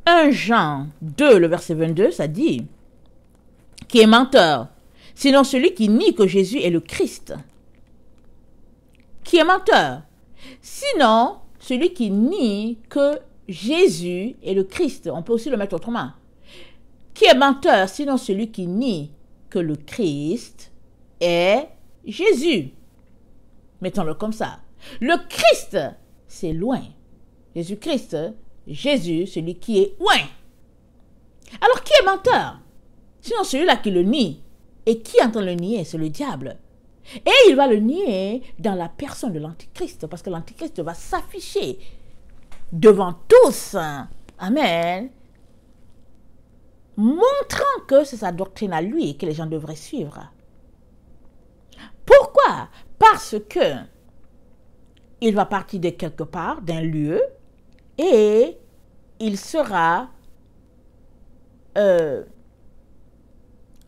1 Jean 2, le verset 22, ça dit, qui est menteur, sinon celui qui nie que Jésus est le Christ. Qui est menteur, sinon celui qui nie que Jésus est le Christ. On peut aussi le mettre autrement. Qui est menteur, sinon celui qui nie que le Christ est Jésus. Mettons-le comme ça. Le Christ, c'est loin. Jésus-Christ, Jésus, celui qui est loin. Alors, qui est menteur? Sinon, celui-là qui le nie. Et qui entend le nier? C'est le diable. Et il va le nier dans la personne de l'Antichrist, parce que l'Antichrist va s'afficher devant tous. Amen. Montrant que c'est sa doctrine à lui que les gens devraient suivre. Pourquoi? Parce que il va partir de quelque part, d'un lieu, et il sera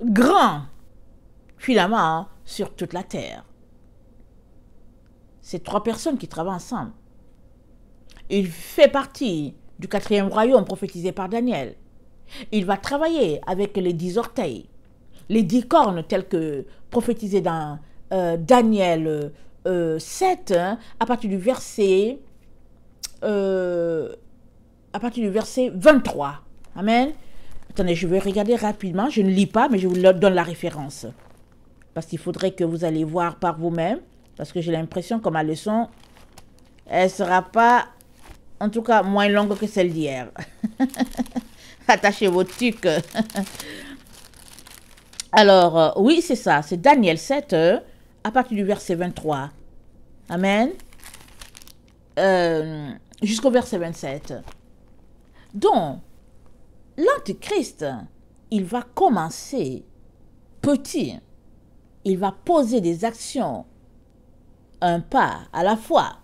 grand, finalement, sur toute la terre. C'est 3 personnes qui travaillent ensemble. Il fait partie du 4e royaume prophétisé par Daniel. Il va travailler avec les 10 orteils, les 10 cornes telles que prophétisées dans Daniel 7, à partir du verset 23. Amen. Attendez, je vais regarder rapidement. Je ne lis pas, mais je vous donne la référence. Parce qu'il faudrait que vous allez voir par vous-même. Parce que j'ai l'impression que ma leçon, elle ne sera pas, en tout cas, moins longue que celle d'hier. Attachez vos tucs. Alors, oui, c'est ça. C'est Daniel 7, à partir du verset 23. Amen. Jusqu'au verset 27. Donc, l'Antichrist, il va commencer petit. Il va poser des actions, un pas à la fois.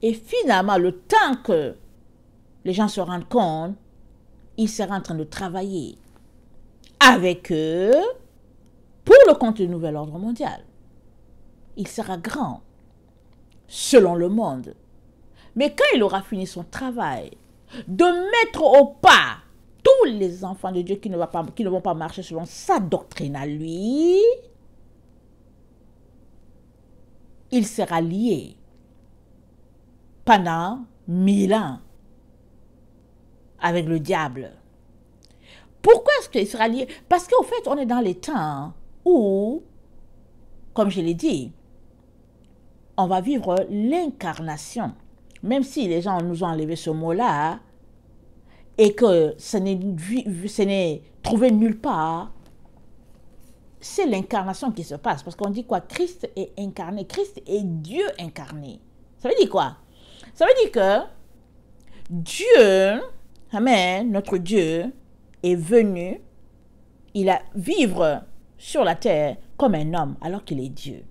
Et finalement, le temps que les gens se rendent compte, il sera en train de travailler avec eux pour le compte du nouvel ordre mondial. Il sera grand, selon le monde. Mais quand il aura fini son travail, de mettre au pas tous les enfants de Dieu qui ne vont pas marcher selon sa doctrine à lui, il sera lié pendant 1000 ans avec le diable. Pourquoi est-ce qu'il sera lié? Parce qu'au fait, on est dans les temps où, comme je l'ai dit, on va vivre l'incarnation. Même si les gens nous ont enlevé ce mot-là, et que ce n'est trouvé nulle part, c'est l'incarnation qui se passe. Parce qu'on dit quoi? Christ est incarné. Christ est Dieu incarné. Ça veut dire quoi? Ça veut dire que Dieu, amen, notre Dieu, est venu, il a vivre sur la terre comme un homme, alors qu'il est Dieu.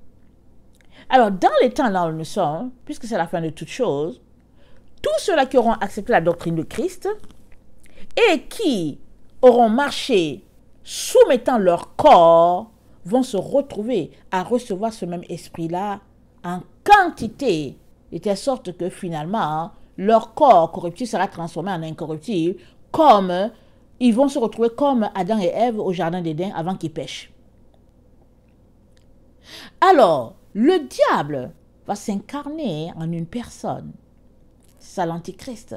Alors, dans les temps là où nous sommes, puisque c'est la fin de toutes choses, tous ceux-là qui auront accepté la doctrine de Christ et qui auront marché soumettant leur corps vont se retrouver à recevoir ce même esprit-là en quantité, de telle sorte que finalement, leur corps corruptible sera transformé en incorruptible, comme ils vont se retrouver comme Adam et Ève au jardin d'Éden avant qu'ils pêchent. Alors, le diable va s'incarner en une personne. C'est l'Antichrist.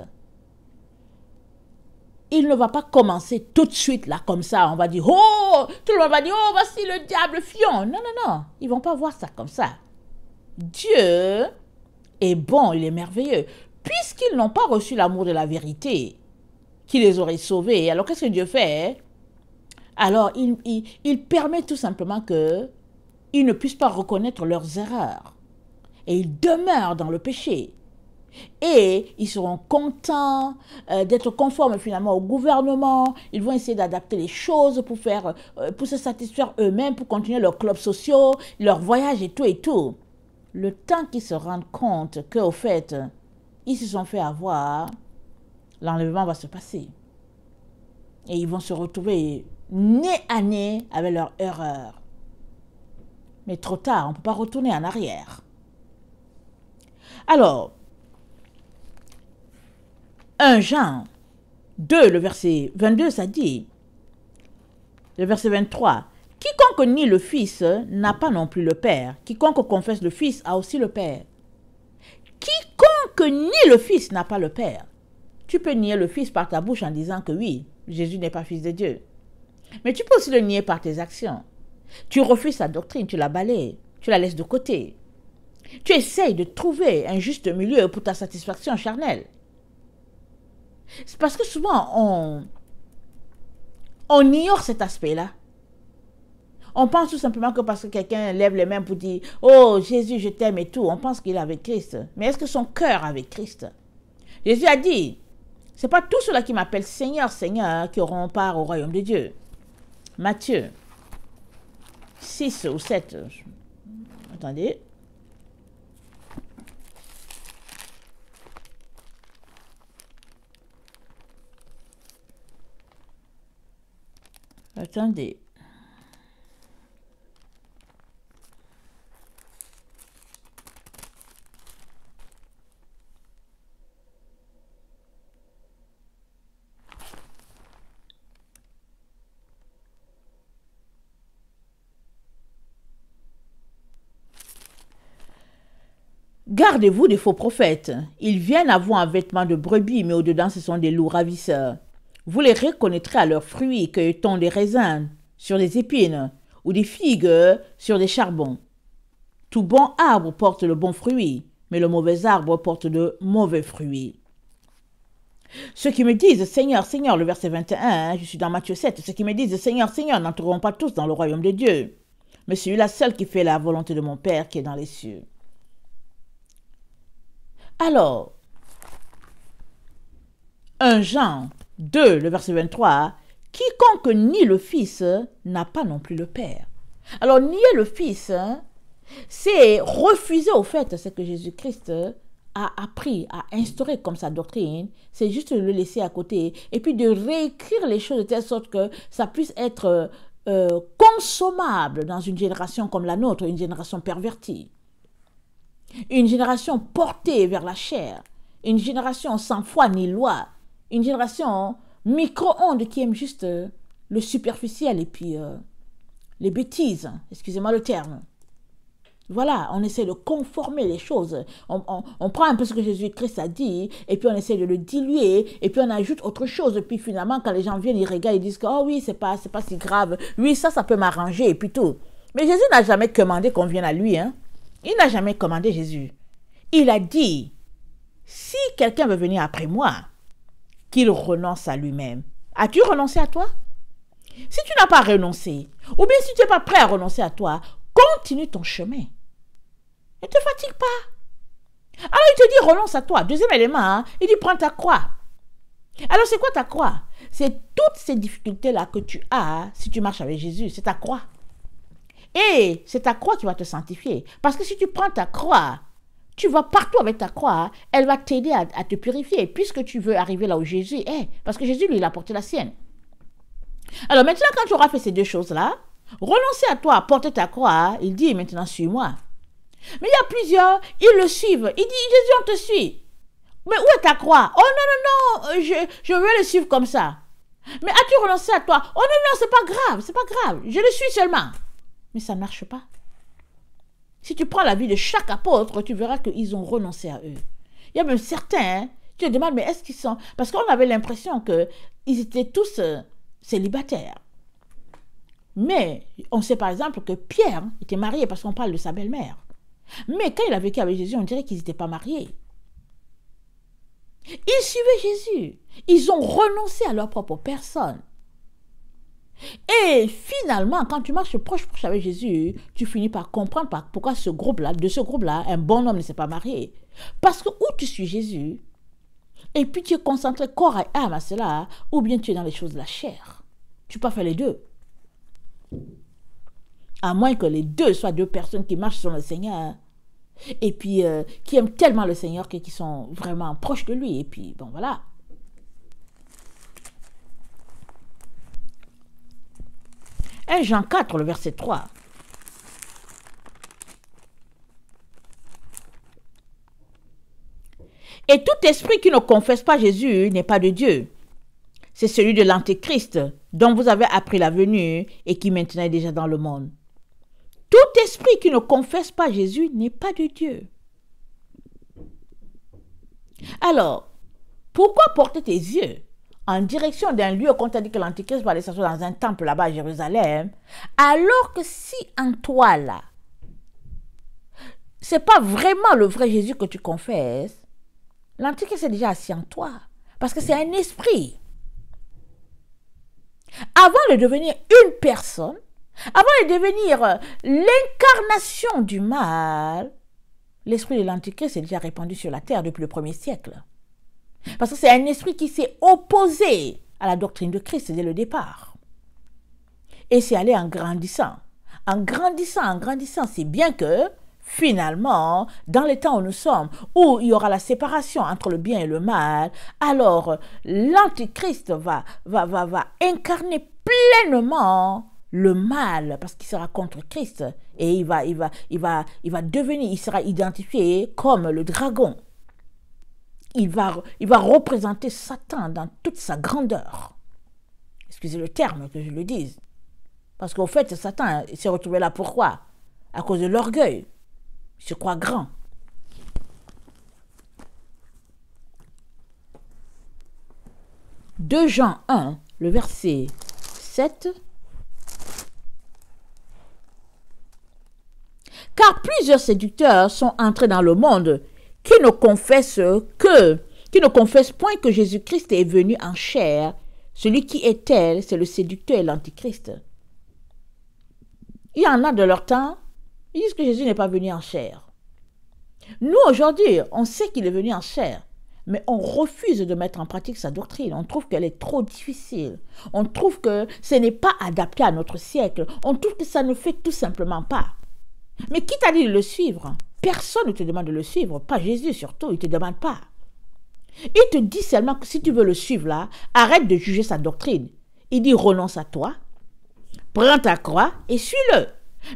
Il ne va pas commencer tout de suite là comme ça. On va dire, oh, tout le monde va dire, oh, voici le diable fion. Non, non, non. Ils ne vont pas voir ça comme ça. Dieu est bon, il est merveilleux. Puisqu'ils n'ont pas reçu l'amour de la vérité qui les aurait sauvés, alors qu'est-ce que Dieu fait? Alors, il permet tout simplement qu'ils ne puissent pas reconnaître leurs erreurs. Et ils demeurent dans le péché. Et ils seront contents d'être conformes finalement au gouvernement. Ils vont essayer d'adapter les choses pour se satisfaire eux-mêmes, pour continuer leurs clubs sociaux, leurs voyages et tout et tout. Le temps qu'ils se rendent compte qu'au fait, ils se sont fait avoir, l'enlèvement va se passer. Et ils vont se retrouver nez à nez avec leur erreur. Mais trop tard, on ne peut pas retourner en arrière. Alors, 1 Jean 2, le verset 22, ça dit, le verset 23, « Quiconque nie le Fils n'a pas non plus le Père. Quiconque confesse le Fils a aussi le Père. » Quiconque nie le Fils n'a pas le Père. Tu peux nier le Fils par ta bouche en disant que oui, Jésus n'est pas Fils de Dieu. Mais tu peux aussi le nier par tes actions. Tu refuses sa doctrine, tu la balayes, tu la laisses de côté. Tu essayes de trouver un juste milieu pour ta satisfaction charnelle. C'est parce que souvent, on ignore cet aspect-là. On pense tout simplement que parce que quelqu'un lève les mains pour dire « Oh, Jésus, je t'aime et tout », on pense qu'il est avec Christ. Mais est-ce que son cœur est avec Christ? Jésus a dit « Ce n'est pas tous ceux-là qui m'appellent Seigneur, Seigneur qui auront part au royaume de Dieu. » Matthieu 6 ou 7. Attendez. Attendez. Gardez-vous des faux prophètes. Ils viennent à vous en vêtements de brebis, mais au-dedans, ce sont des loups ravisseurs. Vous les reconnaîtrez à leurs fruits, cueille-t-on des raisins sur des épines ou des figues sur des charbons. Tout bon arbre porte le bon fruit, mais le mauvais arbre porte de mauvais fruits. Ceux qui me disent « Seigneur, Seigneur », le verset 21, je suis dans Matthieu 7, ceux qui me disent « Seigneur, Seigneur » n'entreront pas tous dans le royaume de Dieu, mais celui-là seul qui fait la volonté de mon Père qui est dans les cieux. Alors, 1 Jean 2, le verset 23, « Quiconque nie le Fils n'a pas non plus le Père. » Alors, nier le Fils, c'est refuser au fait ce que Jésus-Christ a appris, a instauré comme sa doctrine, c'est juste de le laisser à côté et puis de réécrire les choses de telle sorte que ça puisse être consommable dans une génération comme la nôtre, une génération pervertie. Une génération portée vers la chair, une génération sans foi ni loi, une génération micro-ondes qui aime juste le superficiel et puis les bêtises, excusez-moi le terme. Voilà, on essaie de conformer les choses. On prend un peu ce que Jésus-Christ a dit et puis on essaie de le diluer et puis on ajoute autre chose. Et puis finalement, quand les gens viennent, ils regardent, ils disent que oh oui, c'est pas si grave. Oui, ça peut m'arranger et puis tout. Mais Jésus n'a jamais commandé qu'on vienne à lui, hein. Il n'a jamais commandé Jésus. Il a dit, si quelqu'un veut venir après moi, qu'il renonce à lui-même. As-tu renoncé à toi? Si tu n'as pas renoncé, ou bien si tu n'es pas prêt à renoncer à toi, continue ton chemin. Ne te fatigue pas. Alors il te dit, renonce à toi. Deuxième élément, hein, il dit, prends ta croix. Alors c'est quoi ta croix? C'est toutes ces difficultés-là que tu as si tu marches avec Jésus. C'est ta croix. Et c'est ta croix qui va te sanctifier. Parce que si tu prends ta croix, tu vas partout avec ta croix, elle va t'aider à te purifier, puisque tu veux arriver là où Jésus est. Parce que Jésus, lui, il a porté la sienne. Alors maintenant, quand tu auras fait ces deux choses-là, renoncer à toi, porter ta croix, il dit maintenant, suis-moi. Mais il y a plusieurs, ils le suivent. Il dit, Jésus, on te suit. Mais où est ta croix? Oh non, non, non, je veux le suivre comme ça. Mais as-tu renoncé à toi? Oh non, non, c'est pas grave, je le suis seulement. Mais ça ne marche pas. Si tu prends la vie de chaque apôtre, tu verras qu'ils ont renoncé à eux. Il y a même certains, tu te demandes, mais est-ce qu'ils sont... Parce qu'on avait l'impression qu'ils étaient tous célibataires. Mais on sait par exemple que Pierre était marié parce qu'on parle de sa belle-mère. Mais quand il a vécu avec Jésus, on dirait qu'ils n'étaient pas mariés. Ils suivaient Jésus. Ils ont renoncé à leur propre personne. Et finalement, quand tu marches proche avec Jésus, tu finis par comprendre pourquoi de ce groupe-là, un bon homme ne s'est pas marié. Parce que où tu suis Jésus, et puis tu es concentré corps et âme à cela, ou bien tu es dans les choses de la chair. Tu peux pas faire les deux. À moins que les deux soient deux personnes qui marchent sur le Seigneur, et puis qui aiment tellement le Seigneur qui sont vraiment proches de lui. Et puis, bon, voilà. 1 Jean 4, le verset 3. Et tout esprit qui ne confesse pas Jésus n'est pas de Dieu. C'est celui de l'Antéchrist, dont vous avez appris la venue et qui maintenant est déjà dans le monde. Tout esprit qui ne confesse pas Jésus n'est pas de Dieu. Alors, pourquoi porter tes yeux en direction d'un lieu qu'on t'a dit que l'Antéchrist va aller s'asseoir dans un temple là-bas à Jérusalem, alors que si en toi là, c'est pas vraiment le vrai Jésus que tu confesses, l'Antéchrist est déjà assis en toi, parce que c'est un esprit. Avant de devenir une personne, avant de devenir l'incarnation du mal, l'esprit de l'Antéchrist est déjà répandu sur la terre depuis le 1er siècle. Parce que c'est un esprit qui s'est opposé à la doctrine de Christ dès le départ. Et c'est allé en grandissant. En grandissant, c'est bien que, finalement, dans les temps où nous sommes, où il y aura la séparation entre le bien et le mal, alors l'Antéchrist va incarner pleinement le mal, parce qu'il sera contre Christ, et il va devenir, il sera identifié comme le dragon. Il va représenter Satan dans toute sa grandeur. Excusez le terme que je le dise. Parce qu'au fait, Satan s'est retrouvé là pourquoi? À cause de l'orgueil. Il se croit grand. « 2 Jean 1, le verset 7. Car plusieurs séducteurs sont entrés dans le monde qui ne confessent point que Jésus-Christ est venu en chair. Celui qui est tel, c'est le séducteur et l'antichrist. Il y en a de leur temps, ils disent que Jésus n'est pas venu en chair. Nous, aujourd'hui, on sait qu'il est venu en chair, mais on refuse de mettre en pratique sa doctrine. On trouve qu'elle est trop difficile. On trouve que ce n'est pas adapté à notre siècle. On trouve que ça ne fait tout simplement pas. Mais qui t'a dit de le suivre? Personne ne te demande de le suivre, pas Jésus surtout, il ne te demande pas. Il te dit seulement que si tu veux le suivre là, arrête de juger sa doctrine. Il dit renonce à toi, prends ta croix et suis-le.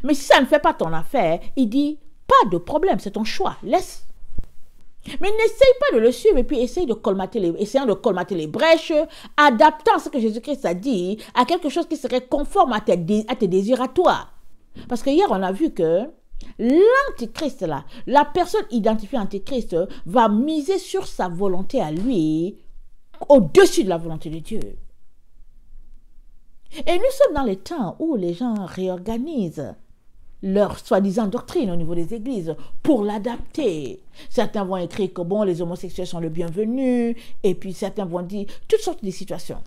Mais si ça ne fait pas ton affaire, il dit pas de problème, c'est ton choix, laisse. Mais n'essaye pas de le suivre et puis essayant de colmater les brèches, adaptant ce que Jésus-Christ a dit à quelque chose qui serait conforme à tes désirs à toi. Parce que hier on a vu que l'antichrist là, la personne identifiée antichrist va miser sur sa volonté à lui au-dessus de la volonté de Dieu. Et nous sommes dans les temps où les gens réorganisent leur soi-disant doctrine au niveau des églises pour l'adapter. Certains vont écrire que bon, les homosexuels sont le bienvenu, et puis certains vont dire toutes sortes de situations.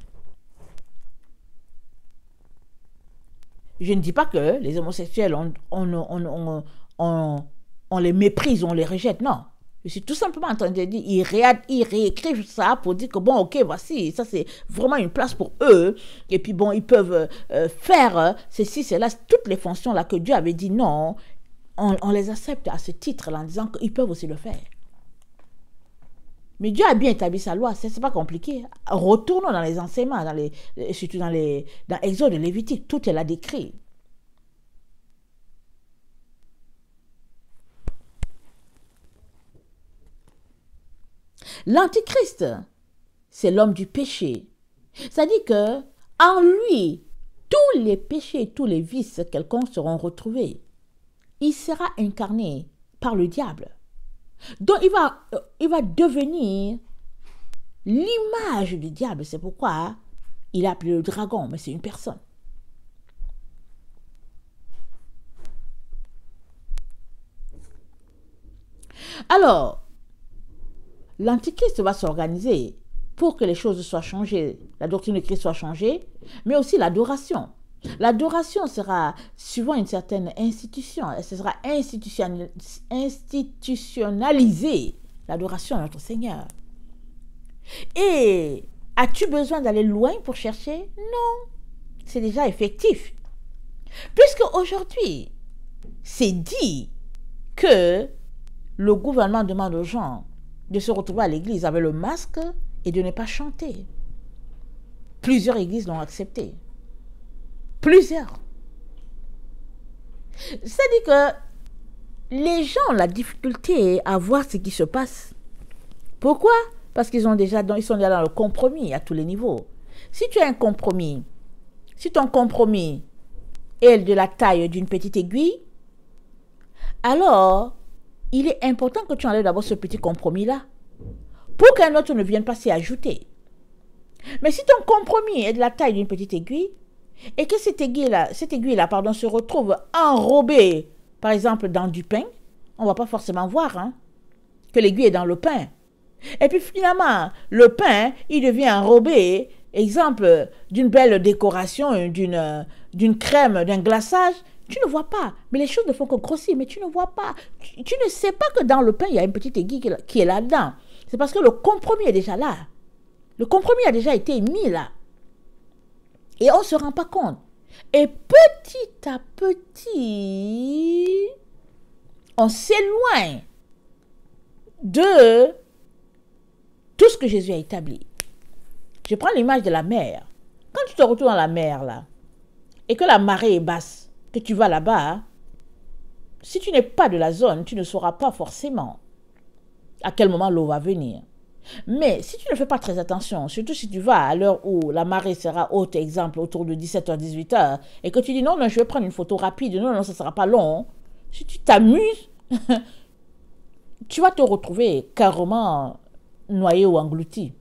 Je ne dis pas que les homosexuels, on les méprise, on les rejette, non. Je suis tout simplement en train de dire, ils réécrivent ça pour dire que bon, ok, voici, ça c'est vraiment une place pour eux. Et puis bon, ils peuvent faire ceci, cela, toutes les fonctions là que Dieu avait dit non, on les accepte à ce titre-là en disant qu'ils peuvent aussi le faire. Mais Dieu a bien établi sa loi, c'est pas compliqué. Retournons dans les enseignements, surtout dans Exode et Lévitique, tout est là décrit. L'antichrist, c'est l'homme du péché. C'est-à-dire que en lui, tous les péchés, tous les vices quelconques seront retrouvés. Il sera incarné par le diable. Donc il va devenir l'image du diable. C'est pourquoi il a appelé le dragon, mais c'est une personne. Alors, l'antichrist va s'organiser pour que les choses soient changées, la doctrine de Christ soit changée, mais aussi l'adoration. L'adoration sera suivant une certaine institution, elle sera institutionnalisée, l'adoration à notre Seigneur. Et as-tu besoin d'aller loin pour chercher? Non, c'est déjà effectif. Puisque aujourd'hui, c'est dit que le gouvernement demande aux gens de se retrouver à l'église avec le masque et de ne pas chanter. Plusieurs églises l'ont accepté. Plusieurs. C'est-à-dire que les gens ont la difficulté à voir ce qui se passe. Pourquoi? Parce qu'ils sont déjà dans le compromis à tous les niveaux. Si tu as un compromis, si ton compromis est de la taille d'une petite aiguille, alors il est important que tu enlèves d'abord ce petit compromis-là pour qu'un autre ne vienne pas s'y ajouter. Mais si ton compromis est de la taille d'une petite aiguille et que cette aiguille-là, se retrouve enrobée, par exemple, dans du pain, on ne va pas forcément voir que l'aiguille est dans le pain. Et puis finalement, le pain, il devient enrobé, exemple, d'une belle décoration, d'une crème, d'un glaçage. Tu ne vois pas. Mais les choses ne font que grossir, mais tu ne vois pas. Tu ne sais pas que dans le pain, il y a une petite aiguille qui est là-dedans. C'est parce que le compromis est déjà là. Le compromis a déjà été mis là. Et on ne se rend pas compte. Et petit à petit, on s'éloigne de tout ce que Jésus a établi. Je prends l'image de la mer. Quand tu te retrouves dans la mer là, et que la marée est basse, que tu vas là-bas, si tu n'es pas de la zone, tu ne sauras pas forcément à quel moment l'eau va venir. Mais si tu ne fais pas très attention, surtout si tu vas à l'heure où la marée sera haute, exemple autour de 17h, 18h, et que tu dis non, je vais prendre une photo rapide, non, ça ne sera pas long. Si tu t'amuses, tu vas te retrouver carrément noyé ou englouti.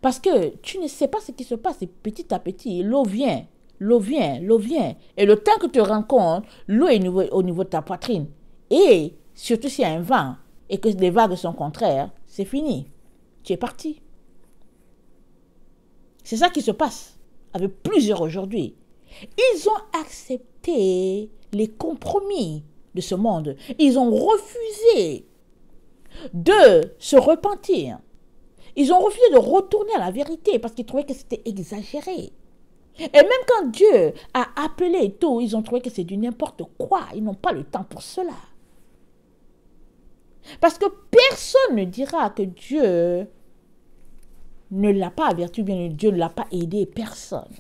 Parce que tu ne sais pas ce qui se passe et petit à petit, l'eau vient. Et le temps que tu te rends compte, l'eau est au niveau de ta poitrine. Et surtout s'il y a un vent et que les vagues sont contraires, c'est fini. Tu es parti. C'est ça qui se passe avec plusieurs aujourd'hui. Ils ont accepté les compromis de ce monde. Ils ont refusé de se repentir. Ils ont refusé de retourner à la vérité parce qu'ils trouvaient que c'était exagéré. Et même quand Dieu a appelé et tout, ils ont trouvé que c'est du n'importe quoi. Ils n'ont pas le temps pour cela. Parce que personne ne dira que Dieu ne l'a pas averti, bien Dieu ne l'a pas aidé, personne.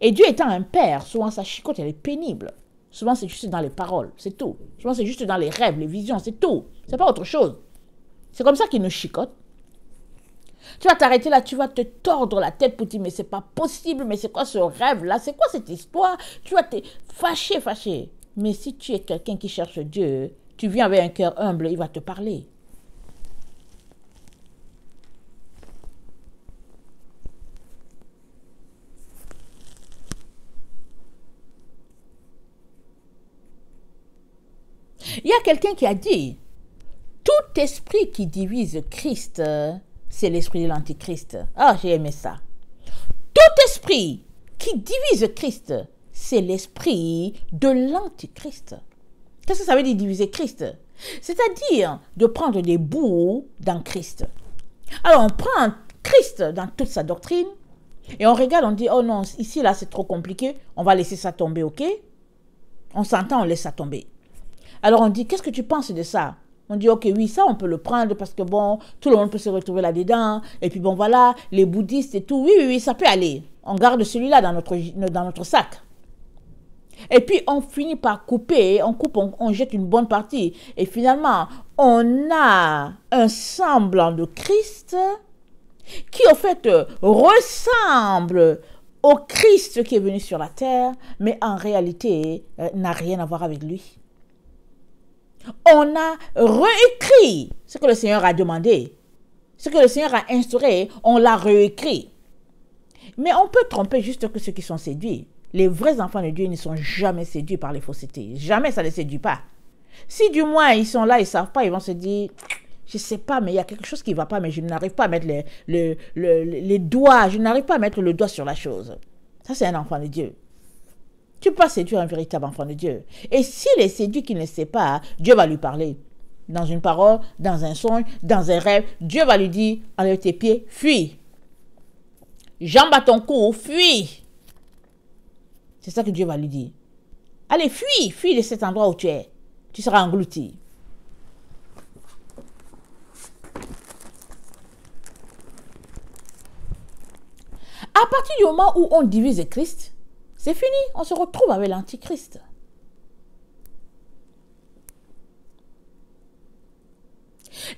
Et Dieu étant un père, souvent sa chicote, elle est pénible. Souvent c'est juste dans les paroles, c'est tout. Souvent c'est juste dans les rêves, les visions, c'est tout. C'est pas autre chose. C'est comme ça qu'il nous chicote. Tu vas t'arrêter là, tu vas te tordre la tête pour dire mais c'est pas possible, mais c'est quoi ce rêve-là, c'est quoi cette histoire? Tu vas te fâcher. Mais si tu es quelqu'un qui cherche Dieu, tu viens avec un cœur humble, il va te parler. Il y a quelqu'un qui a dit, tout esprit qui divise Christ, c'est l'esprit de l'antichrist. Ah, j'ai aimé ça. Tout esprit qui divise Christ, c'est l'esprit de l'antichrist. Qu'est-ce que ça veut dire diviser Christ? C'est-à-dire de prendre des bouts dans Christ. Alors on prend Christ dans toute sa doctrine et on regarde, on dit, oh non, ici là c'est trop compliqué, on va laisser ça tomber, ok? On s'entend, on laisse ça tomber. Alors on dit, qu'est-ce que tu penses de ça? On dit, ok, oui, ça on peut le prendre parce que bon, tout le monde peut se retrouver là-dedans. Et puis bon, voilà, les bouddhistes et tout, oui, ça peut aller. On garde celui-là dans notre sac. Et puis on finit par couper, on jette une bonne partie. Et finalement, on a un semblant de Christ qui en fait ressemble au Christ qui est venu sur la terre, mais en réalité n'a rien à voir avec lui. On a réécrit ce que le Seigneur a demandé, ce que le Seigneur a instauré, on l'a réécrit. Mais on peut tromper juste que ceux qui sont séduits. Les vrais enfants de Dieu ne sont jamais séduits par les faussetés. Jamais ça ne les séduit pas. Si du moins ils sont là, ils ne savent pas, ils vont se dire, je ne sais pas, mais il y a quelque chose qui ne va pas, mais je n'arrive pas à mettre les doigts, je n'arrive pas à mettre le doigt sur la chose. Ça, c'est un enfant de Dieu. Tu peux pas séduire un véritable enfant de Dieu. Et s'il est séduit qu'il ne sait pas, Dieu va lui parler. Dans une parole, dans un songe, dans un rêve, Dieu va lui dire, enlève tes pieds, fuis. Jambe à ton cou, fuis. C'est ça que Dieu va lui dire. Allez, fuis, fuis de cet endroit où tu es. Tu seras englouti. À partir du moment où on divise Christ, c'est fini, on se retrouve avec l'Antichrist.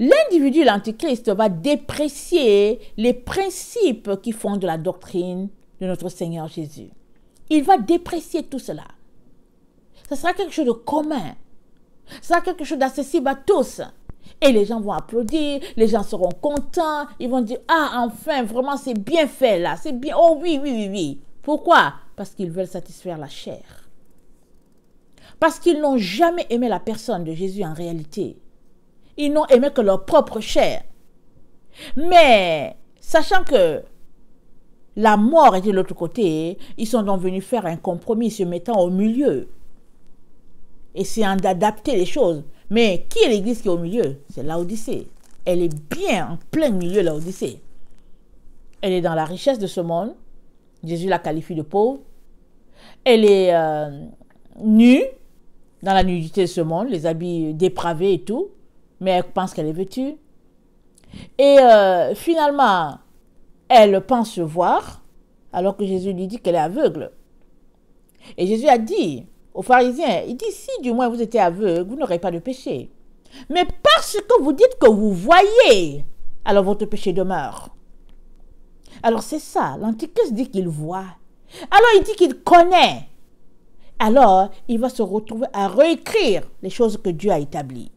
L'individu, l'Antichrist, va déprécier les principes qui font de la doctrine de notre Seigneur Jésus. Il va déprécier tout cela. Ce sera quelque chose de commun. Ce sera quelque chose d'accessible à tous. Et les gens vont applaudir, les gens seront contents, ils vont dire, ah, enfin, vraiment, c'est bien fait là, c'est bien, oh oui, oui, oui, oui. Pourquoi? Parce qu'ils veulent satisfaire la chair. Parce qu'ils n'ont jamais aimé la personne de Jésus en réalité. Ils n'ont aimé que leur propre chair. Mais, sachant que la mort était de l'autre côté, ils sont donc venus faire un compromis, se mettant au milieu. Essayant d'adapter les choses. Mais qui est l'église qui est au milieu? C'est Laodicée. Elle est bien en plein milieu, Laodicée. Elle est dans la richesse de ce monde. Jésus la qualifie de pauvre. Elle est nue, dans la nudité de ce monde, les habits dépravés et tout. Mais elle pense qu'elle est vêtue. Et finalement, elle pense se voir, alors que Jésus lui dit qu'elle est aveugle. Et Jésus a dit aux pharisiens, il dit, si du moins vous étiez aveugle, vous n'aurez pas de péché. Mais parce que vous dites que vous voyez, alors votre péché demeure. Alors c'est ça, l'Antichrist dit qu'il voit. Alors il dit qu'il connaît. Alors il va se retrouver à réécrire les choses que Dieu a établies.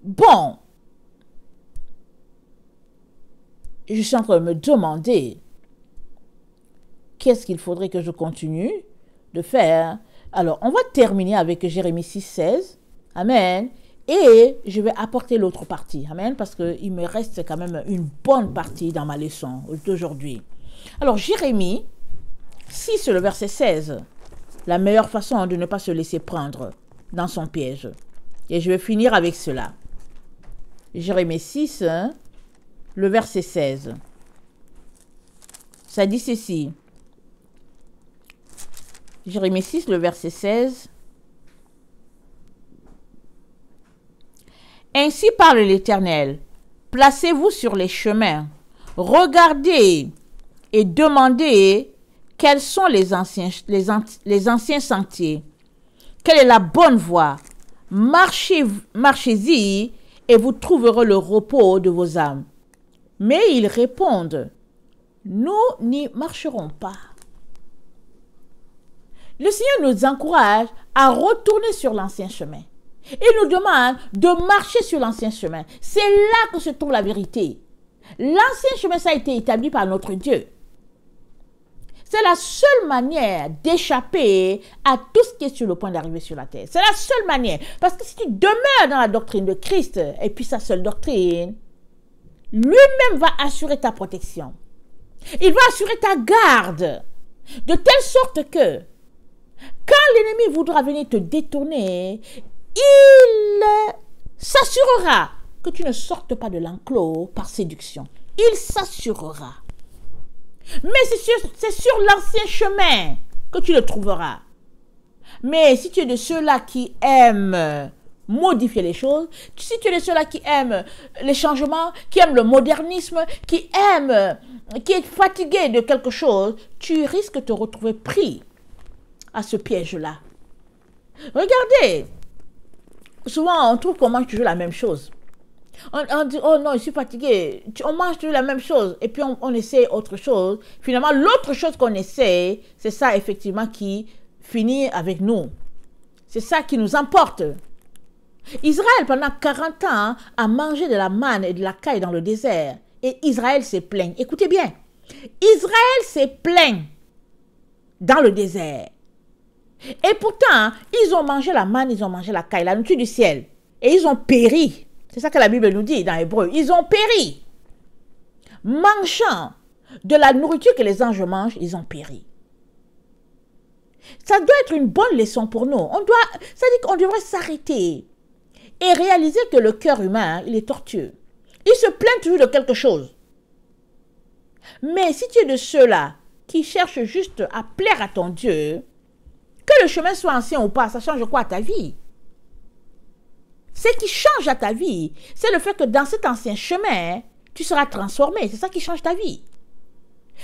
Bon, je suis en train de me demander qu'est-ce qu'il faudrait que je continue de faire. Alors, on va terminer avec Jérémie 6,16. Amen. Et je vais apporter l'autre partie. Amen. Parce qu'il me reste quand même une bonne partie dans ma leçon d'aujourd'hui. Alors, Jérémie 6, le verset 16. La meilleure façon de ne pas se laisser prendre dans son piège. Et je vais finir avec cela. Jérémie 6, le verset 16. Ça dit ceci. Jérémie 6, le verset 16. Ainsi parle l'Éternel. Placez-vous sur les chemins. Regardez et demandez quels sont les anciens sentiers. Quelle est la bonne voie? Marchez-y et vous trouverez le repos de vos âmes. Mais ils répondent, nous n'y marcherons pas. Le Seigneur nous encourage à retourner sur l'ancien chemin. Il nous demande de marcher sur l'ancien chemin. C'est là que se trouve la vérité. L'ancien chemin, ça a été établi par notre Dieu. C'est la seule manière d'échapper à tout ce qui est sur le point d'arriver sur la terre. C'est la seule manière. Parce que si tu demeures dans la doctrine de Christ, et puis sa seule doctrine, lui-même va assurer ta protection. Il va assurer ta garde. De telle sorte que, quand l'ennemi voudra venir te détourner, il s'assurera que tu ne sortes pas de l'enclos par séduction. Il s'assurera. Mais c'est sur l'ancien chemin que tu le trouveras. Mais si tu es de ceux-là qui aiment modifier les choses, si tu es de ceux-là qui aiment les changements, qui aiment le modernisme, qui est fatigué de quelque chose, tu risques de te retrouver pris à ce piège-là. Regardez, souvent on trouve qu'on mange toujours la même chose. On dit, oh non, je suis fatigué. On mange toujours la même chose. Et puis on essaie autre chose. Finalement, l'autre chose qu'on essaie, c'est ça effectivement qui finit avec nous. C'est ça qui nous emporte. Israël, pendant 40 ans, a mangé de la manne et de la caille dans le désert. Et Israël s'est plaint. Écoutez bien. Israël s'est plaint dans le désert. Et pourtant, ils ont mangé la manne, ils ont mangé la caille, la nourriture du ciel. Et ils ont péri. C'est ça que la Bible nous dit dans Hébreu. Ils ont péri. Mangeant de la nourriture que les anges mangent, ils ont péri. Ça doit être une bonne leçon pour nous. Ça dit qu'on devrait s'arrêter et réaliser que le cœur humain, il est tortueux. Il se plaint toujours de quelque chose. Mais si tu es de ceux-là qui cherchent juste à plaire à ton Dieu, que le chemin soit ancien ou pas, ça change quoi à ta vie? Ce qui change à ta vie, c'est le fait que dans cet ancien chemin, tu seras transformé. C'est ça qui change ta vie.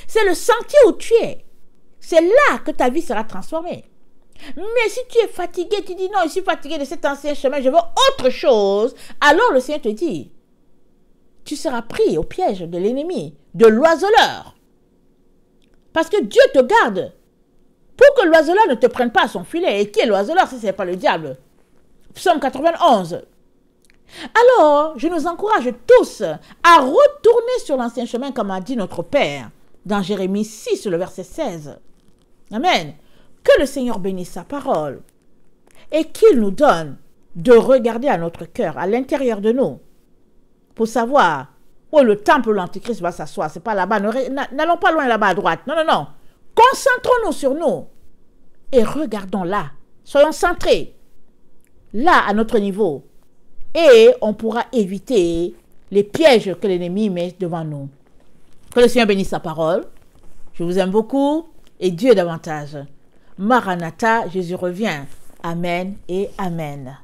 C'est le sentier où tu es. C'est là que ta vie sera transformée. Mais si tu es fatigué, tu dis non, je suis fatigué de cet ancien chemin, je veux autre chose, alors le Seigneur te dit, tu seras pris au piège de l'ennemi, de l'oiseleur. Parce que Dieu te garde pour que l'oiseleur ne te prenne pas à son filet. Et qui est l'oiseleur si ce n'est pas le diable? Psaume 91. Alors, je nous encourage tous à retourner sur l'ancien chemin comme a dit notre Père dans Jérémie 6, le verset 16. Amen. Que le Seigneur bénisse sa parole et qu'il nous donne de regarder à notre cœur, à l'intérieur de nous, pour savoir où le temple où l'Antichrist va s'asseoir. C'est pas là-bas. N'allons pas loin là-bas à droite. Non, non, non. Concentrons-nous sur nous et regardons là. Soyons centrés là à notre niveau. Et on pourra éviter les pièges que l'ennemi met devant nous. Que le Seigneur bénisse sa parole. Je vous aime beaucoup et Dieu davantage. Maranatha, Jésus revient. Amen et Amen.